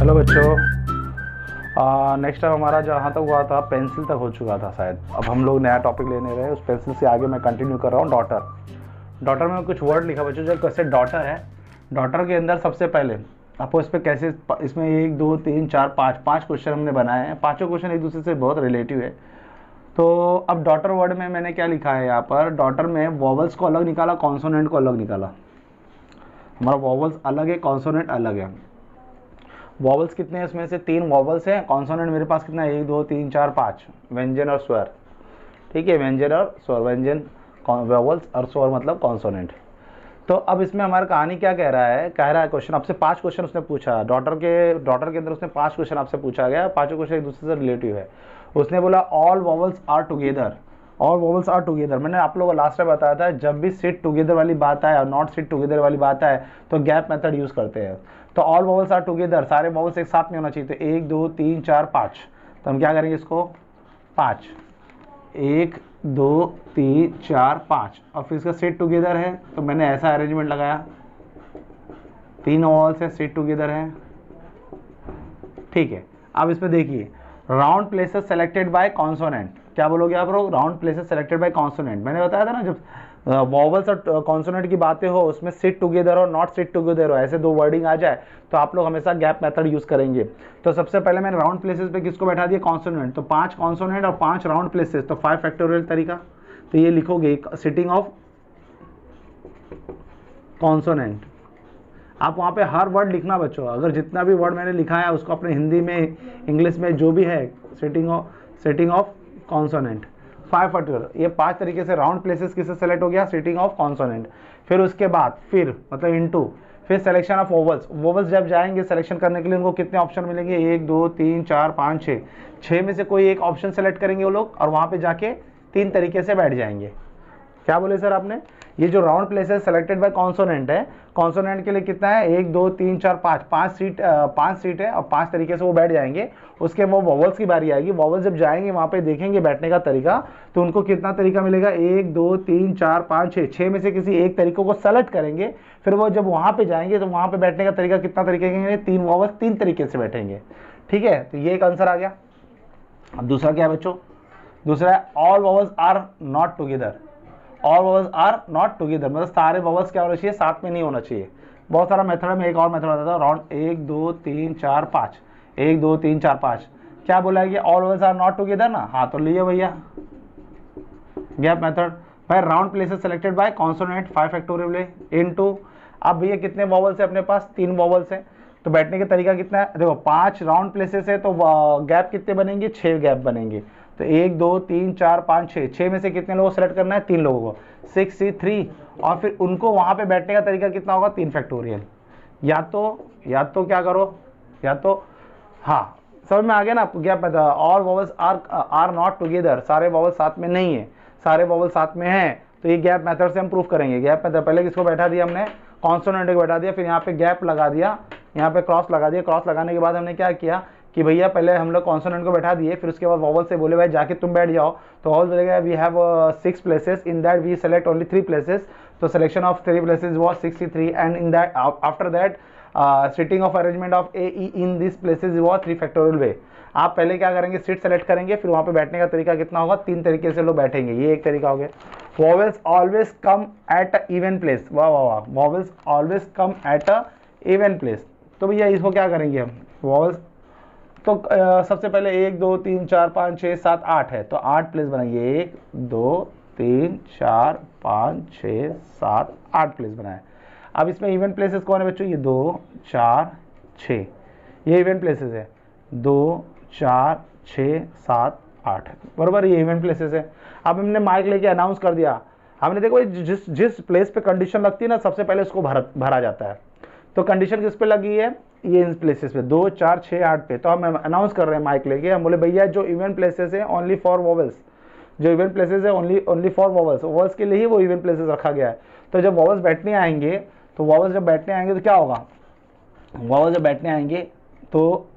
Hello बच्चों, next time हमारा जहाँ तक हुआ था पेंसिल तक हो चुका था शायद। अब हम लोग नया टॉपिक लेने रहे, उस पेंसिल से आगे मैं कंटिन्यू कर रहा हूँ। डॉटर में कुछ वर्ड लिखा बच्चों, जो कैसे डॉटर है। डॉटर के अंदर सबसे पहले आपको इस पर कैसे, इसमें 1 2 3 4 5 क्वेश्चन हमने बनाए हैं। पाँचों क्वेश्चन एक दूसरे से बहुत रिलेटिव है। तो अब डॉटर वर्ड में मैंने क्या लिखा है यहाँ पर, डॉटर में वॉवल्स को अलग निकाला, कॉन्सोनेंट को अलग निकाला। हमारा वॉवल्स अलग है, कॉन्सोनेंट अलग है। वॉवल्स कितने हैं, इसमें से 3 वॉवल्स हैं। कॉन्सोनेंट मेरे पास कितना है, 1 2 3 4 5, व्यंजन और स्वर। ठीक है, व्यंजन और स्वर, व्यंजन वॉवल्स और स्वर मतलब कॉन्सोनेंट। तो अब इसमें हमारा कहानी क्या कह रहा है, क्वेश्चन आपसे 5 क्वेश्चन उसने पूछा। डॉटर के अंदर उसने 5 क्वेश्चन आपसे पूछा गया, पाँचों क्वेश्चन एक दूसरे से रिलेटिव है। उसने बोला all vowels are together, all vowels are together. मैंने आप लोगों को लास्ट टाइम बताया था, जब भी सिट टुगेदर वाली बात आए और नॉट सिट टुगेदर वाली बात आए तो गैप मेथड यूज करते हैं। तो ऑल वॉवल्स आर टुगेदर, सारे वॉवल्स एक साथ में होना चाहिए। तो 1 2 3 4 5, तो हम क्या करेंगे इसको 5, 1 2 3 4 5। और फिर इसका सिट टुगेदर है तो मैंने ऐसा अरेंजमेंट लगाया, 3 वॉवल्स है, सिट टुगेदर है। ठीक है, अब इसमें देखिए, round places selected by consonant. क्या बोलोगे आप लोग, round places selected by consonant. मैंने बताया था ना, जब वॉवल्स और कॉन्सोनेंट की बातें हो, उसमें सिट टुगेदर और नॉट सिट टुगेदर हो, ऐसे 2 वर्डिंग आ जाए तो आप लोग हमेशा गैप मेथड यूज करेंगे। तो सबसे पहले मैंने राउंड प्लेसेस पे किसको बैठा दिया, कॉन्सोनेंट। तो 5 कॉन्सोनेंट और 5 राउंड प्लेसेस, तो 5 फैक्टोरियल तरीका। तो ये लिखोगे सिटिंग ऑफ कॉन्सोनेंट। आप वहाँ पे हर वर्ड लिखना बच्चों, अगर जितना भी वर्ड मैंने लिखा है उसको अपने हिंदी में, इंग्लिश में, जो भी है, सिटिंग ऑफ कॉन्सोनेंट 5 फैक्टोरियल। ये 5 तरीके से राउंड प्लेसेस किससे सेलेक्ट हो गया, सिटिंग ऑफ कॉन्सोनेंट। फिर उसके बाद फिर मतलब इनटू, फिर सिलेक्शन ऑफ वोवल्स। वोवल्स जब जाएंगे सिलेक्शन करने के लिए उनको कितने ऑप्शन मिलेंगे, 1 2 3 4 5 6। 6 में से कोई एक ऑप्शन सेलेक्ट करेंगे वो लोग और वहाँ पे जाके 3 तरीके से बैठ जाएंगे। क्या बोले सर आपने, ये जो round places selected by consonant है, कॉन्सोनेंट के लिए कितना है, 1 2 3 4 5, 5 सीट है और 5 तरीके से वो बैठ जाएंगे। उसके वो वॉवल्स की बारी आएगी। वॉवल्स जब जाएंगे वहाँ पे देखेंगे बैठने का तरीका, तो उनको कितना तरीका मिलेगा, 1 2 3 4 5 6। 6 में से किसी एक तरीकों को सेलेक्ट करेंगे। फिर वो जब वहाँ पे जाएंगे तो वहाँ पे बैठने का तरीका कितना तरीके के, 3 वॉवल्स 3 तरीके से बैठेंगे। ठीक है, तो ये एक आंसर आ गया। अब दूसरा क्या है बच्चों, दूसरा है all vowels are not together. All vowels are not together मतलब सारे वॉवल्स क्या होना चाहिए, साथ में नहीं होना चाहिए। बहुत सारा मेथड है, मैं एक और मेथड बताता हूँ। राउंड 1 2 3 4 5, 1 2 3 4 5। क्या बोला है कि all vowels are not together ना, हाँ तो लिए भैया गैप मेथड। भाई round places selected by consonant 5 factorial into. अब भैया कितने वॉवल्स है अपने पास, 3 वॉवल्स है, तो बैठने का तरीका कितना है, देखो 5 राउंड प्लेसेस है तो गैप कितने बनेंगे, 6 गैप बनेंगे। तो 1 2 3 4 5 6, 6 में से कितने लोगों को सेलेक्ट करना है, 3 लोगों को, 6 C 3। और फिर उनको वहां पे बैठने का तरीका कितना होगा, 3 फैक्टोरियल। या तो क्या करो, या तो हाँ समझ में आ गया ना, क्या पता, all vowels are not together, सारे वॉवल्स साथ में नहीं है, सारे वॉवल्स साथ में हैं। तो ये गैप मेथड से हम प्रूफ करेंगे। गैप मेथड पहले किसको बैठा दिया हमने, कॉन्सोनेंट को बैठा दिया, फिर यहाँ पे गैप लगा दिया, यहाँ पे क्रॉस लगा दिया। क्रॉस लगाने के बाद हमने क्या किया कि भैया पहले हम लोग कॉन्सोनेंट को बैठा दिए, फिर उसके बाद वॉवल से बोले भाई जाके तुम बैठ जाओ। तो वॉवल बोलेगा we have 6 places, in that we select only 3 places. तो selection of 3 places was 63 and in that after that sitting of arrangement of A E in this places was 3 factorial ways. आप पहले क्या करेंगे, seat select करेंगे, फिर वहाँ पे बैठने का तरीका कितना होगा, 3 तरीके से लोग बैठेंगे। ये एक तरीका हो गया। Vowels always come at a even place, वाह वाह वाह, vowels always come at a even place. तो भैया इसको क्या करेंगे हम, वॉवल्स तो सबसे पहले 1 2 3 4 5 6 7 8 है, तो 8 प्लेस बनाइए, 1 2 3 4 5 6 7 8 प्लेस बनाए। अब इसमें इवन प्लेसेस कौन है बच्चों, ये 2 4 6, ये इवन प्लेसेस है, 2 4 6 7 8, बराबर, ये इवन प्लेसेस है। अब हमने माइक लेके अनाउंस कर दिया, हमने देखो जिस प्लेस पे कंडीशन लगती है ना, सबसे पहले उसको भरा जाता है। तो कंडीशन किस पे लगी है, ये इन प्लेसेस पे 2 4 6 8 पे। तो हम अनाउंस कर रहे हैं माइक लेके, हम बोले भैया जो इवन प्लेसेस है ओनली फॉर वॉवल्स, जो इवन प्लेसेस है ओनली फॉर वॉवल्स, वॉवल्स के लिए ही वो इवन प्लेसेस रखा गया है। तो जब वॉवल्स बैठने आएंगे तो क्या होगा, वॉवल्स जब बैठने आएंगे तो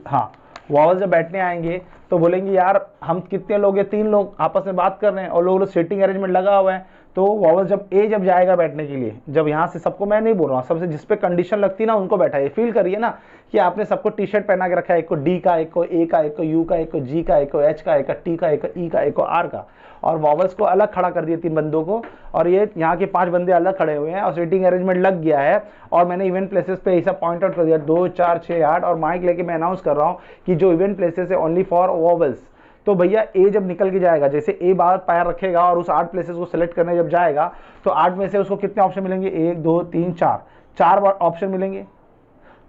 हाँ, वॉवल्स जब बैठने आएंगे तो बोलेंगे यार हम कितने लोग हैं, 3 लोग आपस में बात कर रहे हैं और लोग सीटिंग अरेंजमेंट लगा हुआ है। तो वॉवल जब जाएगा बैठने के लिए, जब यहाँ से सबको मैं नहीं बोल रहा हूँ, सबसे जिस पे कंडीशन लगती है ना उनको बैठाइए। फील करिए ना कि आपने सबको टी शर्ट पहना के रखा है, एक को डी का, एक को ए का, एक को यू का, एक को जी का, एक को एच का, एक को टी का, एक को ई का, एक को आर का, और वॉवल्स को अलग खड़ा कर दिया 3 बंदों को, और ये यहाँ के 5 बंदे अलग खड़े हुए हैं और सीटिंग अरेंजमेंट लग गया है। और मैंने इवेंट प्लेसेस पे ऐसा पॉइंट आउट कर दिया 2 4 6 8, और माइक लेके मैं अनाउंस कर रहा हूँ कि जो इवेंट प्लेसेस है ओनली फॉर वॉवल्स। तो भैया ए जब निकल के जाएगा, जैसे ए बाहर पैर रखेगा और उस 8 प्लेसेस को सिलेक्ट करने जब जाएगा, तो 8 में से उसको कितने ऑप्शन मिलेंगे, 1 2 3 4, 4 ऑप्शन मिलेंगे।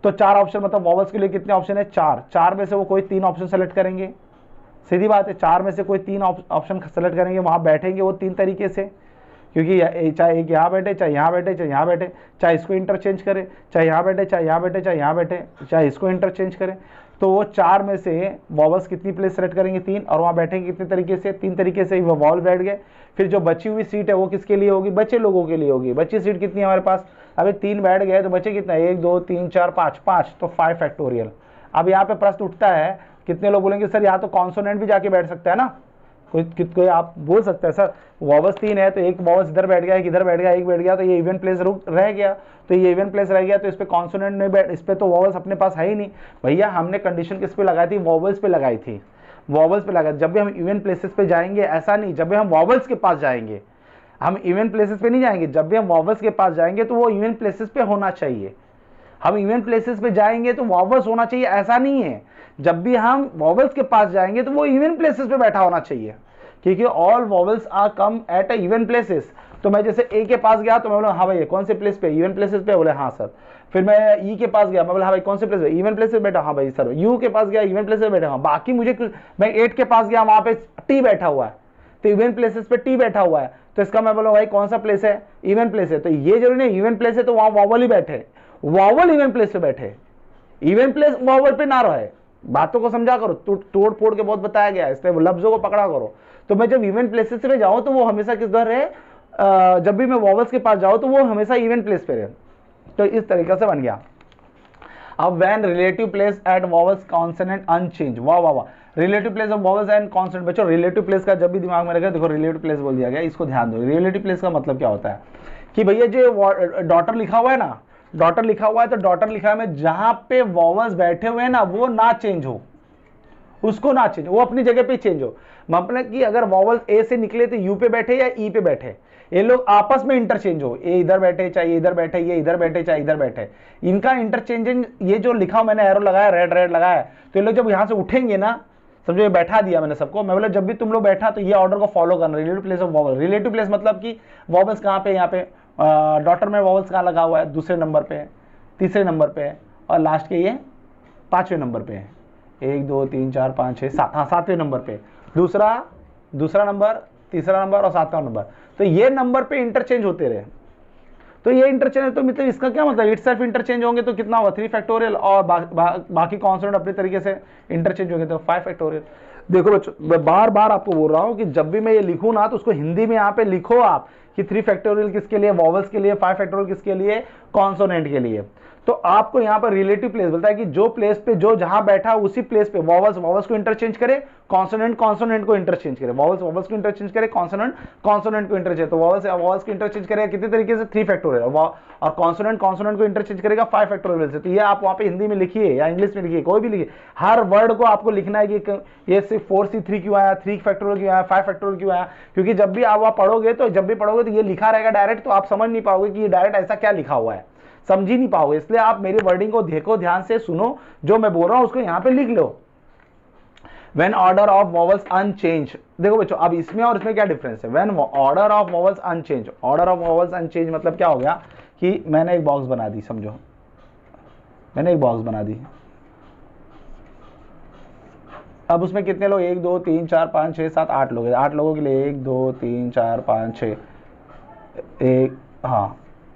तो 4 ऑप्शन मतलब वॉवल्स के लिए कितने ऑप्शन है, 4। 4 में से वो कोई 3 ऑप्शन सेलेक्ट करेंगे, सीधी बात है, 4 में से कोई 3 ऑप्शन सेलेक्ट करेंगे, वहां बैठेंगे वो 3 तरीके से, क्योंकि चाहे एक यहाँ बैठे, चाहे यहाँ बैठे, चाहे यहाँ बैठे, चाहे इसको इंटरचेंज करे, चाहे यहाँ बैठे, चाहे यहाँ बैठे, चाहे यहाँ बैठे, चाहे इसको इंटरचेंज करे। तो वो 4 में से वॉवल्स कितनी प्लेस सेलेक्ट करेंगे, 3, और वहाँ बैठेंगे कितने तरीके से, 3 तरीके से वो वॉवल बैठ गए। फिर जो बची हुई सीट है वो किसके लिए होगी, बचे लोगों के लिए होगी। बची सीट कितनी है हमारे पास, अभी 3 बैठ गए तो बचे कितना, 1 2 3 4 5, तो 5 फैक्टोरियल। अब यहाँ पे प्रश्न उठता है, कितने लोग बोलेंगे सर यहाँ तो कॉन्सोनेंट भी जाके बैठ सकता है ना, कोई आप बोल सकते हैं सर वॉवल्स 3 है तो एक वॉवल्स इधर बैठ गया, एक इधर बैठ गया, एक बैठ गया, तो ये इवेंट प्लेस रह गया, तो ये इवेंट प्लेस रह गया, तो इस पे कॉन्सोनेंट नहीं बैठ, इस पे तो वॉवल्स अपने पास है ही नहीं। भैया हमने कंडीशन किस पे लगाई थी, वॉवल्स पे लगाई थी, वॉवल्स पे लगाई। जब भी हम इवेंट प्लेसेस पे जाएंगे, ऐसा नहीं, जब भी हम वॉवल्स के पास जाएंगे, हम इवेंट प्लेसेस पे नहीं जाएंगे, जब भी हम वॉवल्स के पास जाएंगे तो वो इवेंट प्लेसेस पे होना चाहिए। हम इवेंट प्लेसेस पे जाएंगे तो वॉवल्स होना चाहिए, ऐसा नहीं है। जब भी हम वॉवल्स के पास जाएंगे तो वो इवेंट प्लेसेस पे बैठा होना चाहिए, क्योंकि all vowels are come at a event places. तो मैं जैसे ए के पास गया तो मैं बोला हाँ भाई कौन से प्लेस पे, इवेंट प्लेसेस पे, बोले हाँ सर। फिर मैं ई के पास गया, मैं बोला हाँ भाई कौन से प्लेस पे, इवेंट प्लेस पे बैठा, हाँ भाई सर। यू के पास गया, इवेंट प्लेस पे बैठा, हाँ। बाकी मुझे मैं 8 के पास गया, वहां पे टी बैठा हुआ है, तो इवेंट प्लेसेस पे टी बैठा हुआ है, तो इसका मैं बोला भाई कौन सा प्लेस है, इवेंट प्लेस है। तो ये जरूरी नहीं इवेंट प्लेस है तो वहां वॉवल ही बैठे, वॉवल इवेंट प्लेस पे बैठे, इवेंट प्लेस वॉवल पे ना रहे। बातों को समझा करो, तोड़ फोड़ के बहुत बताया गया है, इसलिए लफ्जों को पकड़ा करो। तो मैं जब इवेंट प्लेसेस पे जाऊं तो वो हमेशा किस दर रहे, जब भी मैं वॉवल्स के पास जाऊं तो वो हमेशा इवेंट प्लेस पे रहे। तो इस तरीके से बन गया। अब when relative place at vowels consonant unchange, वाह वाह वाह, relative place of vowels and consonant. बच्चों रिलेटिव प्लेस का जब भी दिमाग में रखा, देखो रिलेटिव प्लेस बोल दिया गया, इसको ध्यान दो। रिलेटिव प्लेस का मतलब क्या होता है कि भैया जो डॉटर लिखा हुआ है ना, डॉटर लिखा हुआ है तो डॉटर लिखा है जहां पे वॉवल्स बैठे हुए हैं ना वो ना चेंज हो, उसको ना चेंज, वो अपनी जगह पे चेंज हो। मतलब कि अगर वॉवल ए से निकले तो यू पे बैठे या ई पे बैठे, ये लोग आपस में इंटरचेंज हो, ये इधर बैठे चाहे इधर बैठे, ये इधर बैठे चाहे इधर बैठे, इनका इंटरचेंज। ये जो लिखा मैंने एरो लगाया, रेड रेड लगाया, तो ये लोग जब यहां से उठेंगे ना, समझो ये बैठा दिया मैंने सबको, मैं बोला जब भी तुम लोग बैठा तो ये ऑर्डर को फॉलो करना। Relative place of vowel, relative place मतलब कि वॉवल्स कहाँ पे, यहाँ पे डॉटर में वॉवल्स कहाँ लगा हुआ है, दूसरे नंबर पे, तीसरे नंबर पे, और लास्ट के ये 5वें नंबर पे है। 1 2 3 4 5 6 7, हाँ 7वें नंबर पे, दूसरा नंबर, तीसरा नंबर और 7वां नंबर। तो ये नंबर पे इंटरचेंज होते रहे। तो ये इंटरचेंज, तो मतलब इसका क्या मतलब, इट सेल्फ इंटरचेंज होंगे तो कितना होगा 3 फैक्टोरियल, और बाकी कॉन्सोनेंट अपने तरीके से इंटरचेंज होंगे तो 5 फैक्टोरियल। देखो बच्चों, मैं बार बार आपको बोल रहा हूं कि जब भी मैं ये लिखूं ना तो उसको हिंदी में यहाँ पे लिखो आप कि 3 फैक्टोरियल किसके लिए, वॉवल्स के लिए, 5 फैक्टोरियल किसके लिए, कॉन्सोनेंट के लिए। तो आपको यहाँ पर रिलेटिव प्लेस बोलता है कि जो प्लेस पे जो जहां बैठा उसी प्लेस पे वॉवल्स को इंटरचेंज करे, कॉन्सोनेंट को इंटरचेंज करे, वॉवल्स को इंटरचेंज करे, कॉन्सोनेंट को इंटरचेंज। तो वॉवल्स को इंटरचेंज करेगा कितने तरीके से, 3 फैक्टोरियल, और कॉन्सोनेंट को इंटरचेंज करेगा 5 फैक्टोरियल से। तो ये आप वहां पे हिंदी में लिखिए या इंग्लिश में लिखिए, कोई भी लिखिए, हर वर्ड को आपको लिखना है कि ये सिर्फ 4C3 क्यों आया, 3 फैक्टोरियल क्यों आया, 5 फैक्टोरियल क्यों आया। क्योंकि जब भी आप पढ़ोगे तो ये लिखा रहेगा डायरेक्ट, तो आप समझ नहीं पाओगे कि ये डायरेक्ट ऐसा क्या लिखा हुआ है, समझ ही नहीं पाओगे। इसलिए आप मेरी वर्डिंग को देखो, ध्यान से सुनो, जो मैं बोल रहा हूं उसको यहां पे लिख लो। When order of vowels unchanged, देखो बच्चों अब इसमें और इसमें क्या डिफरेंस है। When order of vowels unchanged, order of vowels unchanged मतलब क्या हो गया कि मैंने एक बॉक्स बना दी, समझो मैंने एक बॉक्स बना दी। अब उसमें कितने लोग, 1 2 3 4 5 6 7 8 लोग हैं। 8 लोगों के लिए 1 2 3 4 5 6,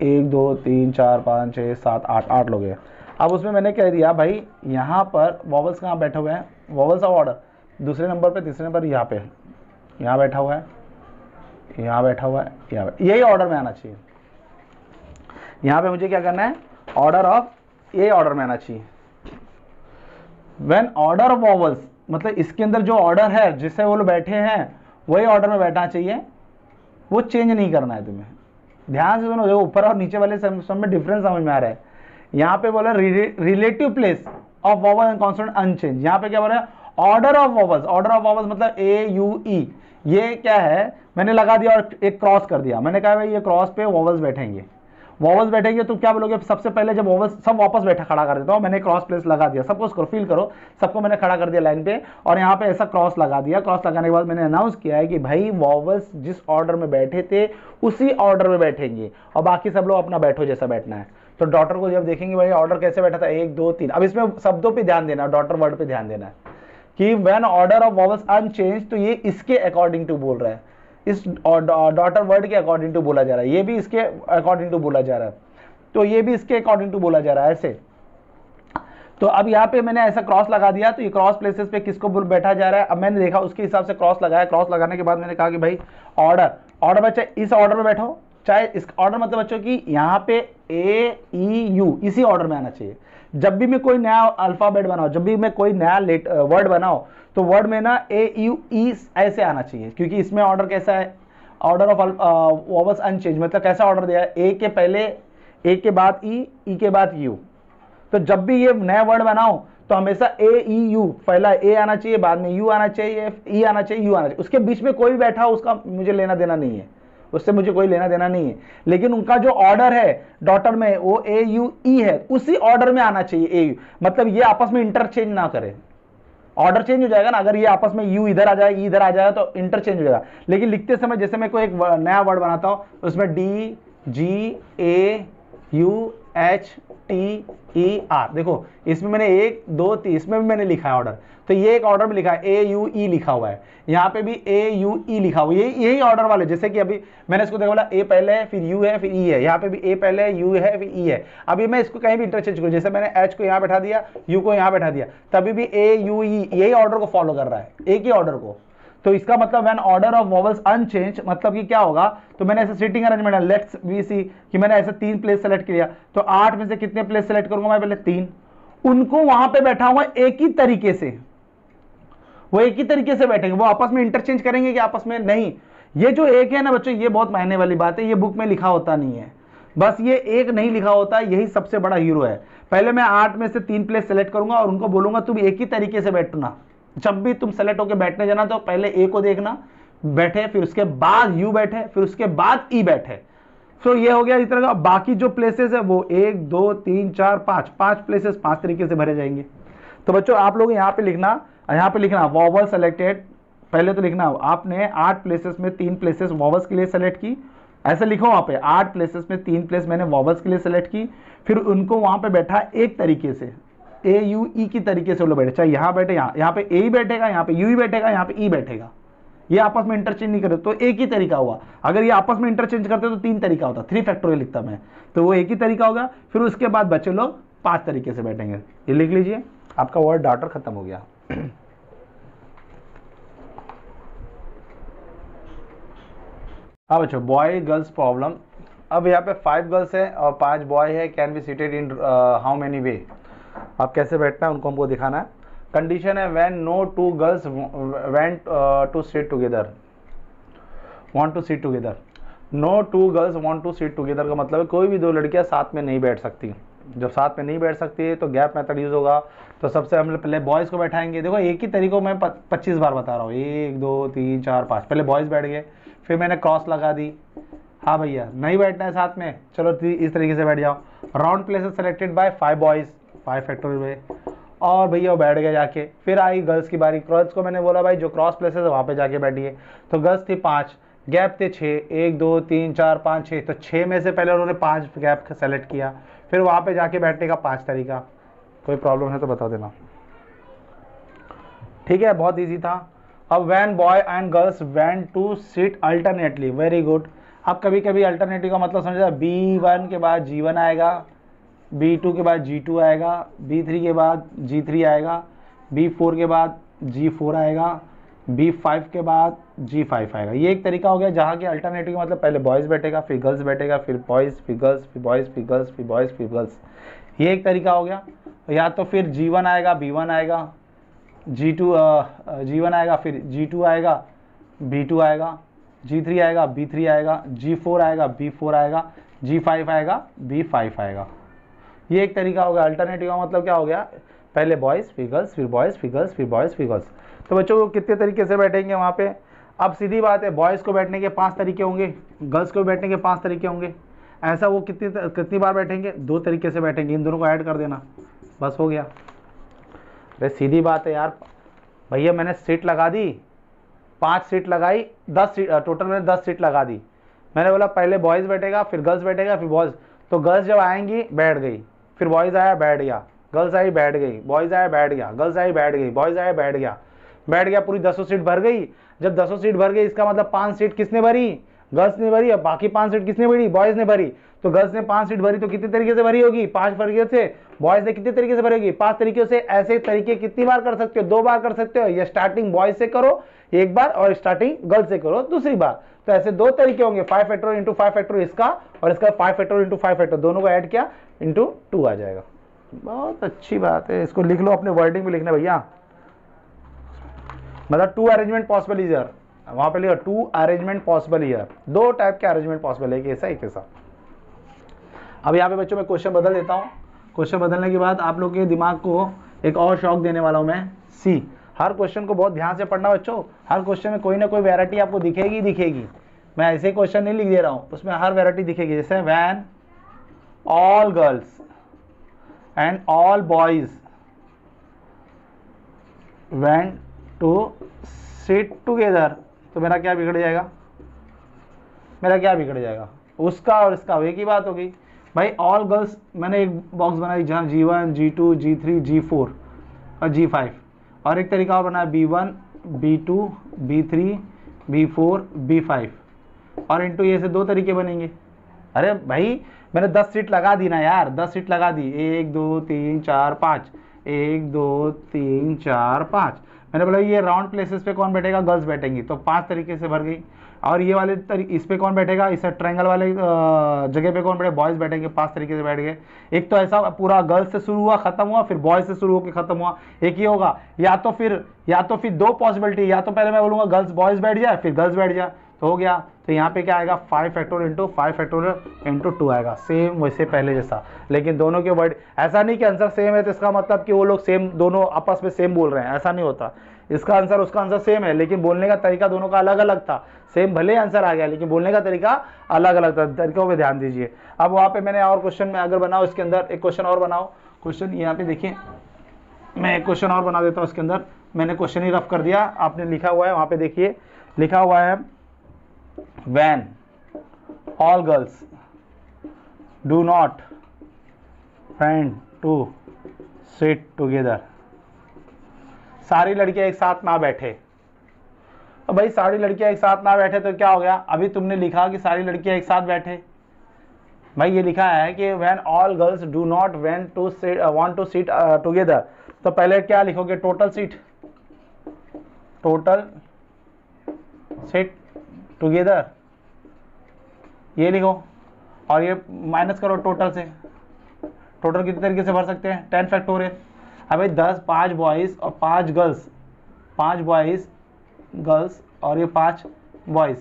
1 2 3 4 5 6 7 8, 8 लोग हैं। अब उसमें मैंने कह दिया भाई यहाँ पर वॉवल्स कहाँ बैठे हुए हैं, वॉवल्स ऑफ ऑर्डर दूसरे नंबर पे, तीसरे नंबर यहाँ पे, यहाँ बैठा हुआ है, यहाँ बैठा हुआ है, यहाँ, यही ऑर्डर में आना चाहिए। यहाँ पे मुझे क्या करना है, ऑर्डर ऑफ, ये ऑर्डर में आना चाहिए। व्हेन ऑर्डर ऑफ वॉवल्स मतलब इसके अंदर जो ऑर्डर है जिससे वो लोग बैठे हैं वही ऑर्डर में बैठना चाहिए, वो चेंज नहीं करना है तुम्हें। ध्यान से सुनो, जो ऊपर और नीचे वाले सब में डिफरेंस समझ में आ रहा है। यहाँ पे बोला relative place of vowel and consonant unchange. यहाँ पे क्या बोल रहा है, order of vowels, order of vowels मतलब ए यू ई, ये क्या है, मैंने लगा दिया और एक क्रॉस कर दिया, मैंने कहा भाई ये क्रॉस पे वॉवल्स बैठेंगे, वॉवल्स बैठेंगे तो क्या बोलोगे, सबसे पहले जब वॉवल्स सब वापस बैठा खड़ा कर देता हूं, मैंने क्रॉस प्लेस लगा दिया, सबको उसको फील करो, सबको मैंने खड़ा कर दिया लाइन पे और यहाँ पे ऐसा क्रॉस लगा दिया। क्रॉस लगाने के बाद मैंने अनाउंस किया है कि भाई वॉवल्स जिस ऑर्डर में बैठे थे उसी ऑर्डर में बैठेंगे और बाकी सब लोग अपना बैठो जैसा बैठना है। तो डॉटर को जब देखेंगे भाई ऑर्डर कैसे बैठा था, 1 2 3, अब इसमें शब्दों पे ध्यान देना, डॉटर वर्ड पे ध्यान देना है कि when order of vowels unchange, तो ये इसके अकॉर्डिंग टू बोल रहा है, इस डॉटर वर्ड के अकॉर्डिंग टू बोला जा रहा है, ये भी इसके अकॉर्डिंग टू बोला जा रहा है, तो ये भी इसके अकॉर्डिंग टू बोला जा रहा है ऐसे। तो अब यहाँ पे मैंने ऐसा क्रॉस लगा दिया, तो ये क्रॉस प्लेसेस पे किसको बैठा जा रहा है, अब मैंने देखा उसके हिसाब से क्रॉस लगाया। क्रॉस लगाने के बाद मैंने कहा कि भाई ऑर्डर बच्चे इस ऑर्डर में बैठो, चाहे इस ऑर्डर मतलब बच्चों की यहाँ पे ए ई यू इसी ऑर्डर में आना चाहिए। जब भी मैं कोई नया अल्फाबेट बनाओ, जब भी मैं कोई नया वर्ड बनाओ, तो वर्ड में ना ए यू ई ऐसे आना चाहिए, क्योंकि इसमें ऑर्डर कैसा है, ऑर्डर ऑफ वॉवल्स अनचेंज, मतलब कैसा ऑर्डर दिया है, ए के पहले ए के बाद ई के बाद यू। तो जब भी ये नया वर्ड बनाओ तो हमेशा ए ई यू, पहला ए आना चाहिए, बाद में यू आना चाहिए, ई आना चाहिए, यू आना चाहिए, उसके बीच में कोई भी बैठा हो उसका मुझे लेना देना नहीं है, उससे मुझे कोई लेना देना नहीं है, लेकिन उनका जो ऑर्डर है डॉटर में वो ए यू ई है, उसी ऑर्डर में आना चाहिए ए यू, मतलब ये आपस में इंटरचेंज ना करे, ऑर्डर चेंज हो जाएगा ना, अगर ये आपस में यू इधर आ जाए ई इधर आ जाए तो इंटरचेंज हो जाएगा। लेकिन लिखते समय जैसे मैं कोई एक नया वर्ड बनाता हूं उसमें D G A U H T E R, देखो इसमें मैंने 1 2 3 इसमें भी मैंने लिखा है ऑर्डर, तो ये एक ऑर्डर में लिखा है, ए यू ई लिखा हुआ है, यहाँ पे भी ए यू ई लिखा हुआ है, यही ऑर्डर वाले, जैसे कि अभी मैंने इसको देखा बोला ए पहले है फिर यू है फिर ई है, यहाँ पे भी ए पहले है यू है फिर ई है। अभी मैं इसको कहीं भी इंटरचेंज करूँ, जैसे मैंने एच को यहाँ बैठा दिया, यू को यहाँ बैठा दिया, तभी भी ए यू ई यही ऑर्डर को फॉलो कर रहा है, एक ही ऑर्डर को। तो इसका मतलब when order of vowels unchange मतलब कि क्या होगा, तो मैंने ऐसे सीटिंग अरेंजमेंट है, लेट्स वी सी कि मैंने ऐसे 3 प्लेस सेलेक्ट किया, तो 8 में से कितने प्लेस सेलेक्ट करूंगा मैं, पहले 3, उनको वहां पे बैठा हुआ एक ही तरीके से, वो एक ही तरीके से बैठेंगे, वो आपस में इंटरचेंज करेंगे कि आपस में नहीं। ये जो एक है ना बच्चों, ये बहुत मायने वाली बात है, ये बुक में लिखा होता नहीं है, बस ये एक नहीं लिखा होता, यही सबसे बड़ा हीरो है। पहले मैं 8 में से 3 प्लेस सेलेक्ट करूंगा और उनको बोलूंगा तुम एक ही तरीके से बैठना, जब भी तुम सेलेक्ट होकर बैठने जाना तो पहले ए को देखना बैठे, फिर उसके बाद यू बैठे, फिर उसके बाद ई बैठे। तो ये हो गया इस तरह का। बाकी जो प्लेसेस है वो 1 2 3 4 5 प्लेसेस 5 तरीके से भरे जाएंगे। तो बच्चों आप लोग यहाँ पे लिखना वॉवल सेलेक्टेड, पहले तो लिखना आपने 8 प्लेसेस में 3 प्लेसेस वॉवल्स के लिए सेलेक्ट की, ऐसे लिखो वहां पे 8 प्लेसेस में 3 प्लेस मैंने वॉवल्स के लिए सेलेक्ट की, फिर उनको वहां पे बैठा एक तरीके से, ए यू ई की तरीके से वो लोग बैठे, चाहे यहाँ बैठे, यहाँ पे ए ही बैठेगा, यहाँ पे यू ही बैठेगा, यहाँ पे ई बैठेगा, ये आपस में इंटरचेंज नहीं करते, तो एक ही तरीका हुआ। अगर ये आपस में इंटरचेंज करते तो 3 तरीका होता, 3 फैक्टोरियल लिखता मैं, तो वो एक ही तरीका होगा। फिर उसके बाद बच्चे लोग 5 तरीके से बैठेंगे, ये लिख लीजिए, आपका वर्ड डॉटर खत्म हो गया। हाँ बच्चों, बॉय गर्ल्स प्रॉब्लम। अब यहाँ पे 5 गर्ल्स है और 5 बॉय है, can be seated in how many वे, अब कैसे बैठना है उनको हमको दिखाना है। कंडीशन है when no 2 girls want to sit together, no 2 girls want to sit together का मतलब है कोई भी 2 लड़कियां साथ में नहीं बैठ सकती। जब साथ में नहीं बैठ सकती है तो गैप मेथड यूज होगा। तो सबसे हम पहले बॉयज़ को बैठाएंगे, देखो एक ही तरीकों में 25 बार बता रहा हूँ, 1 2 3 4 5, पहले बॉयज़ बैठ गए, फिर मैंने क्रॉस लगा दी, हाँ भैया नहीं बैठना है साथ में, चलो इस तरीके से बैठ जाओ। Round places selected by 5 boys, 5 factorial ways, और भैया वो बैठ गए जाके। फिर आई गर्ल्स की बारी, गर्ल्स को मैंने बोला भाई जो क्रॉस प्लेसेस है वहाँ पे जाके बैठिए, तो गर्ल्स थी 5, गैप थे 6, 1 2 3 4 5 6, तो 6 में से पहले उन्होंने 5 गैप सेलेक्ट किया, फिर वहाँ पे जाके बैठने का 5 तरीका। कोई प्रॉब्लम है तो बता देना, ठीक है, बहुत ईजी था। अब when boy and girls went to sit alternately, very good. अब कभी कभी अल्टरनेटिव का मतलब समझा, B1 के बाद G1 आएगा, B2 के बाद G2 आएगा, B3 के बाद G3 आएगा, B4 के बाद G4 आएगा, B5 के बाद G5 आएगा। ये एक तरीका हो गया जहाँ के अल्टरनेटिव का मतलब पहले बॉयज़ बैठेगा, फिर गर्ल्स बैठेगा, फिर बॉयज़, फिर गर्ल्स, फिर बॉयज़, फिर गर्ल्स, फिर बॉयज़, फिर गर्ल्स, ये एक तरीका हो गया। या तो फिर G1 आएगा, B1 आएगा, G1 आएगा, फिर G2 आएगा, B2 आएगा, G3 आएगा, B3 आएगा, G4 आएगा, B4 आएगा, G5 आएगा, B5 आएगा। ये एक तरीका हो गया। अल्टरनेटिव का मतलब क्या हो गया, पहले बॉयज़ फिर गर्ल्स फिर बॉयज़ फिर गर्ल्स फिर बॉयज़ फिर गर्ल्स। तो बच्चों को कितने तरीके से बैठेंगे वहाँ पे। अब सीधी बात है, बॉयज़ को बैठने के 5 तरीके होंगे, गर्ल्स को बैठने के 5 तरीके होंगे। ऐसा वो कितनी बार बैठेंगे, 2 तरीके से बैठेंगे, इन दोनों को ऐड कर देना, बस हो गया। अरे सीधी बात है यार भैया, मैंने सीट लगा दी, 5 सीट लगाई, 10 सीट टोटल मैंने 10 सीट लगा दी। मैंने बोला पहले बॉयज़ बैठेगा फिर गर्ल्स बैठेगा फिर बॉयज़। तो गर्ल्स जब आएंगी बैठ गई, फिर बॉयज़ आया बैठ गया, गर्ल्स आई बैठ गई, बॉयज़ आया बैठ गया, गर्ल्स आई बैठ गई, बॉयज़ आया बैठ गया, पूरी 10 सीट भर गई। जब 10 सीट भर गई इसका मतलब 5 सीट किसने भरी, गर्ल्स ने भरी। अब बाकी 5 सीट किसने भरी, बॉयज़ ने भरी। तो गर्ल्स ने 5 सीट भरी तो कितने तरीके से भरी होगी, 5 तरीके से। बॉयज़ ने कितने तरीके से भरी होगी, 5 तरीके से। ऐसे तरीके कितनी बार कर सकते हो, 2 बार कर सकते हो। ये स्टार्टिंग बॉयज़ से करो एक बार और स्टार्टिंग गर्ल्स से करो दूसरी बार। तो ऐसे 2 तरीके होंगे, 5 फैक्टोरियल इंटू 5 फैक्टोरियल इसका, और इसका 5 फैक्टोरियल इंटू 5 फैक्टोरियल, दोनों को ऐड किया इंटू 2 आ जाएगा। बहुत अच्छी बात है, इसको लिख लो, अपने वर्डिंग में लिखना भैया। मतलब 2 अरेंजमेंट पॉसिबल ईयर, वहां पे लिखो 2 अरेंजमेंट पॉसिबल ईयर। 2 टाइप के अरेंजमेंट पॉसिबल है, एक ऐसा एक ऐसा। अब यहाँ पे बच्चों मैं क्वेश्चन बदल देता हूँ। क्वेश्चन बदलने के बाद आप लोग के दिमाग को एक और शौक देने वाला हूँ मैं। सी, हर क्वेश्चन को बहुत ध्यान से पढ़ना बच्चों। हर क्वेश्चन में कोई ना कोई वैरायटी आपको दिखेगी दिखेगी। मैं ऐसे क्वेश्चन नहीं लिख दे रहा हूँ, उसमें हर वैरायटी दिखेगी। जैसे when all girls and all boys went to sit together, तो मेरा क्या बिगड़ जाएगा, मेरा क्या बिगड़ जाएगा, उसका और इसका एक ही बात होगी भाई। ऑल गर्ल्स, मैंने एक बॉक्स बनाई जहाँ G1 G2 G3 G4 और G5, और एक तरीका और बनाया B1 B2 B3 B4 B5, और इंटू ये से 2 तरीके बनेंगे। अरे भाई मैंने 10 सीट लगा दी ना यार, 10 सीट लगा दी, 1 2 3 4 5, 1 2 3 4 5। मैंने बोला ये राउंड प्लेसेस पे कौन बैठेगा, गर्ल्स बैठेंगी, तो 5 तरीके से भर गई। और ये वाले इस पे कौन बैठेगा, इस ट्रायंगल वाले जगह पे कौन बैठे, बॉयज़ बैठेंगे, 5 तरीके से बैठ गए। एक तो ऐसा पूरा गर्ल्स से शुरू हुआ खत्म हुआ, फिर बॉयज़ से शुरू होकर खत्म हुआ। एक ही होगा, या तो फिर 2 पॉसिबिलिटी, या तो पहले मैं बोलूँगा गर्ल्स बॉयज़ बैठ जाए फिर गर्ल्स बैठ जाए, तो हो गया। तो यहाँ पे क्या आएगा, 5 फैक्टोरियल इंटू 5 फैक्टोरियल इंटू 2 आएगा, सेम वैसे पहले जैसा। लेकिन दोनों के वर्ड, ऐसा नहीं कि आंसर सेम है तो इसका मतलब कि वो लोग सेम, दोनों आपस में सेम बोल रहे हैं, ऐसा नहीं होता। इसका आंसर उसका आंसर सेम है, लेकिन बोलने का तरीका दोनों का अलग अलग था। सेम भले आंसर आ गया, लेकिन बोलने का तरीका अलग अलग था। तरीकों पे ध्यान दीजिए। अब वहाँ पे मैंने और क्वेश्चन में अगर बनाओ, इसके अंदर एक क्वेश्चन और बनाओ। क्वेश्चन यहाँ पे देखिए, मैं एक क्वेश्चन और बना देता हूँ। इसके अंदर मैंने क्वेश्चन ही रफ कर दिया, आपने लिखा हुआ है वहाँ पे देखिए, लिखा हुआ है when all girls do not want to sit together, सारी लड़कियां एक साथ ना बैठे। अब भाई सारी लड़कियां एक साथ ना बैठे तो क्या हो गया, अभी तुमने लिखा कि सारी लड़कियां एक साथ बैठे। भाई ये लिखा है कि when all girls do not want to sit together, तो पहले क्या लिखोगे, टोटल सिट टुगेदर, ये लिखो, और ये माइनस करो टोटल से। टोटल कितने तरीके से भर सकते हैं, 10 फैक्टोरियल। अब भाई 5 बॉयज़ और 5 गर्ल्स, 5 बॉयज़ गर्ल्स और ये 5 बॉयज़,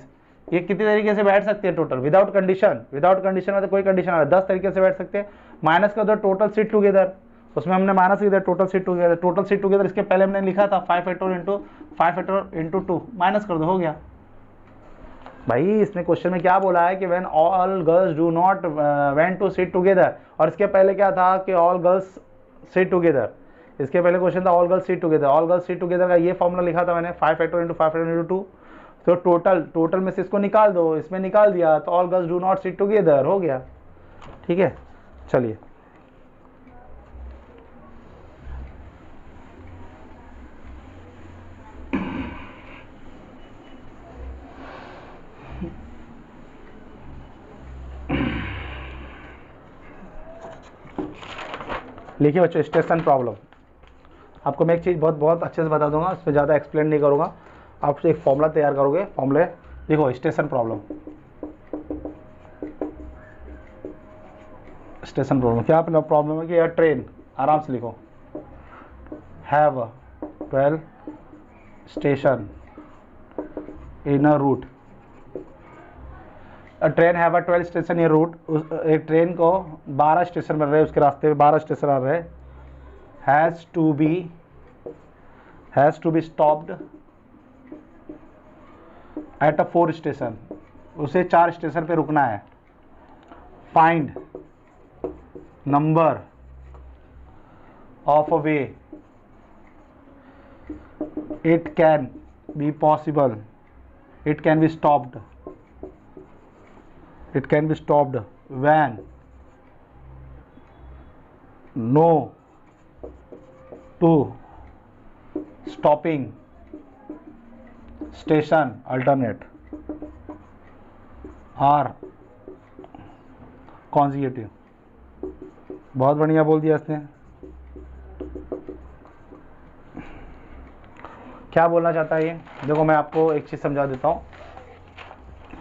ये कितने तरीके से बैठ सकते हैं total, without condition. Without condition में तो कोई कंडीशन आ, 10 तरीके से बैठ सकते हैं। माइनस कर दो टोटल सीट टुगेदर, उसमें हमने माइनस किया total seat together. Total seat together इसके पहले हमने लिखा था 5 factorial into 5 factorial into 2, minus कर दो, हो गया। भाई इसने क्वेश्चन में क्या बोला है कि when all girls do not want to sit together, और इसके पहले क्या था कि ऑल गर्ल्स सिट टुगेदर। इसके पहले क्वेश्चन था all girls sit together. All girls seat together का ये फॉर्मूला लिखा था मैंने, 5 फैक्टोरियल इंटू 5 फैक्टोरियल इंटू 2। तो टोटल में से इसको निकाल दो, इसमें निकाल दिया तो all girls do not sit together हो गया। ठीक है, चलिए लिखिए बच्चों, स्टेशन प्रॉब्लम। आपको मैं एक चीज़ बहुत अच्छे से बता दूंगा, इस पर ज़्यादा एक्सप्लेन नहीं करूँगा। आप एक फॉर्मूला तैयार करोगे, फॉर्मूले लिखो, स्टेशन प्रॉब्लम। स्टेशन प्रॉब्लम क्या प्रॉब्लम है कि यार ट्रेन, आराम से लिखो, have 12 station in a route train have a 12 station ये रूट, एक ट्रेन को 12 स्टेशन बन रहे हैं, उसके रास्ते में 12 स्टेशन आ रहे हैं, has to be stopped at a 4 station, उसे 4 स्टेशन पे रुकना है। Find number of a way it can be possible, it can be stopped when no to stopping station alternate are consecutive। बहुत बढ़िया बोल दिया इसने। क्या बोलना चाहता है ये, देखो मैं आपको एक चीज़ समझा देता हूँ,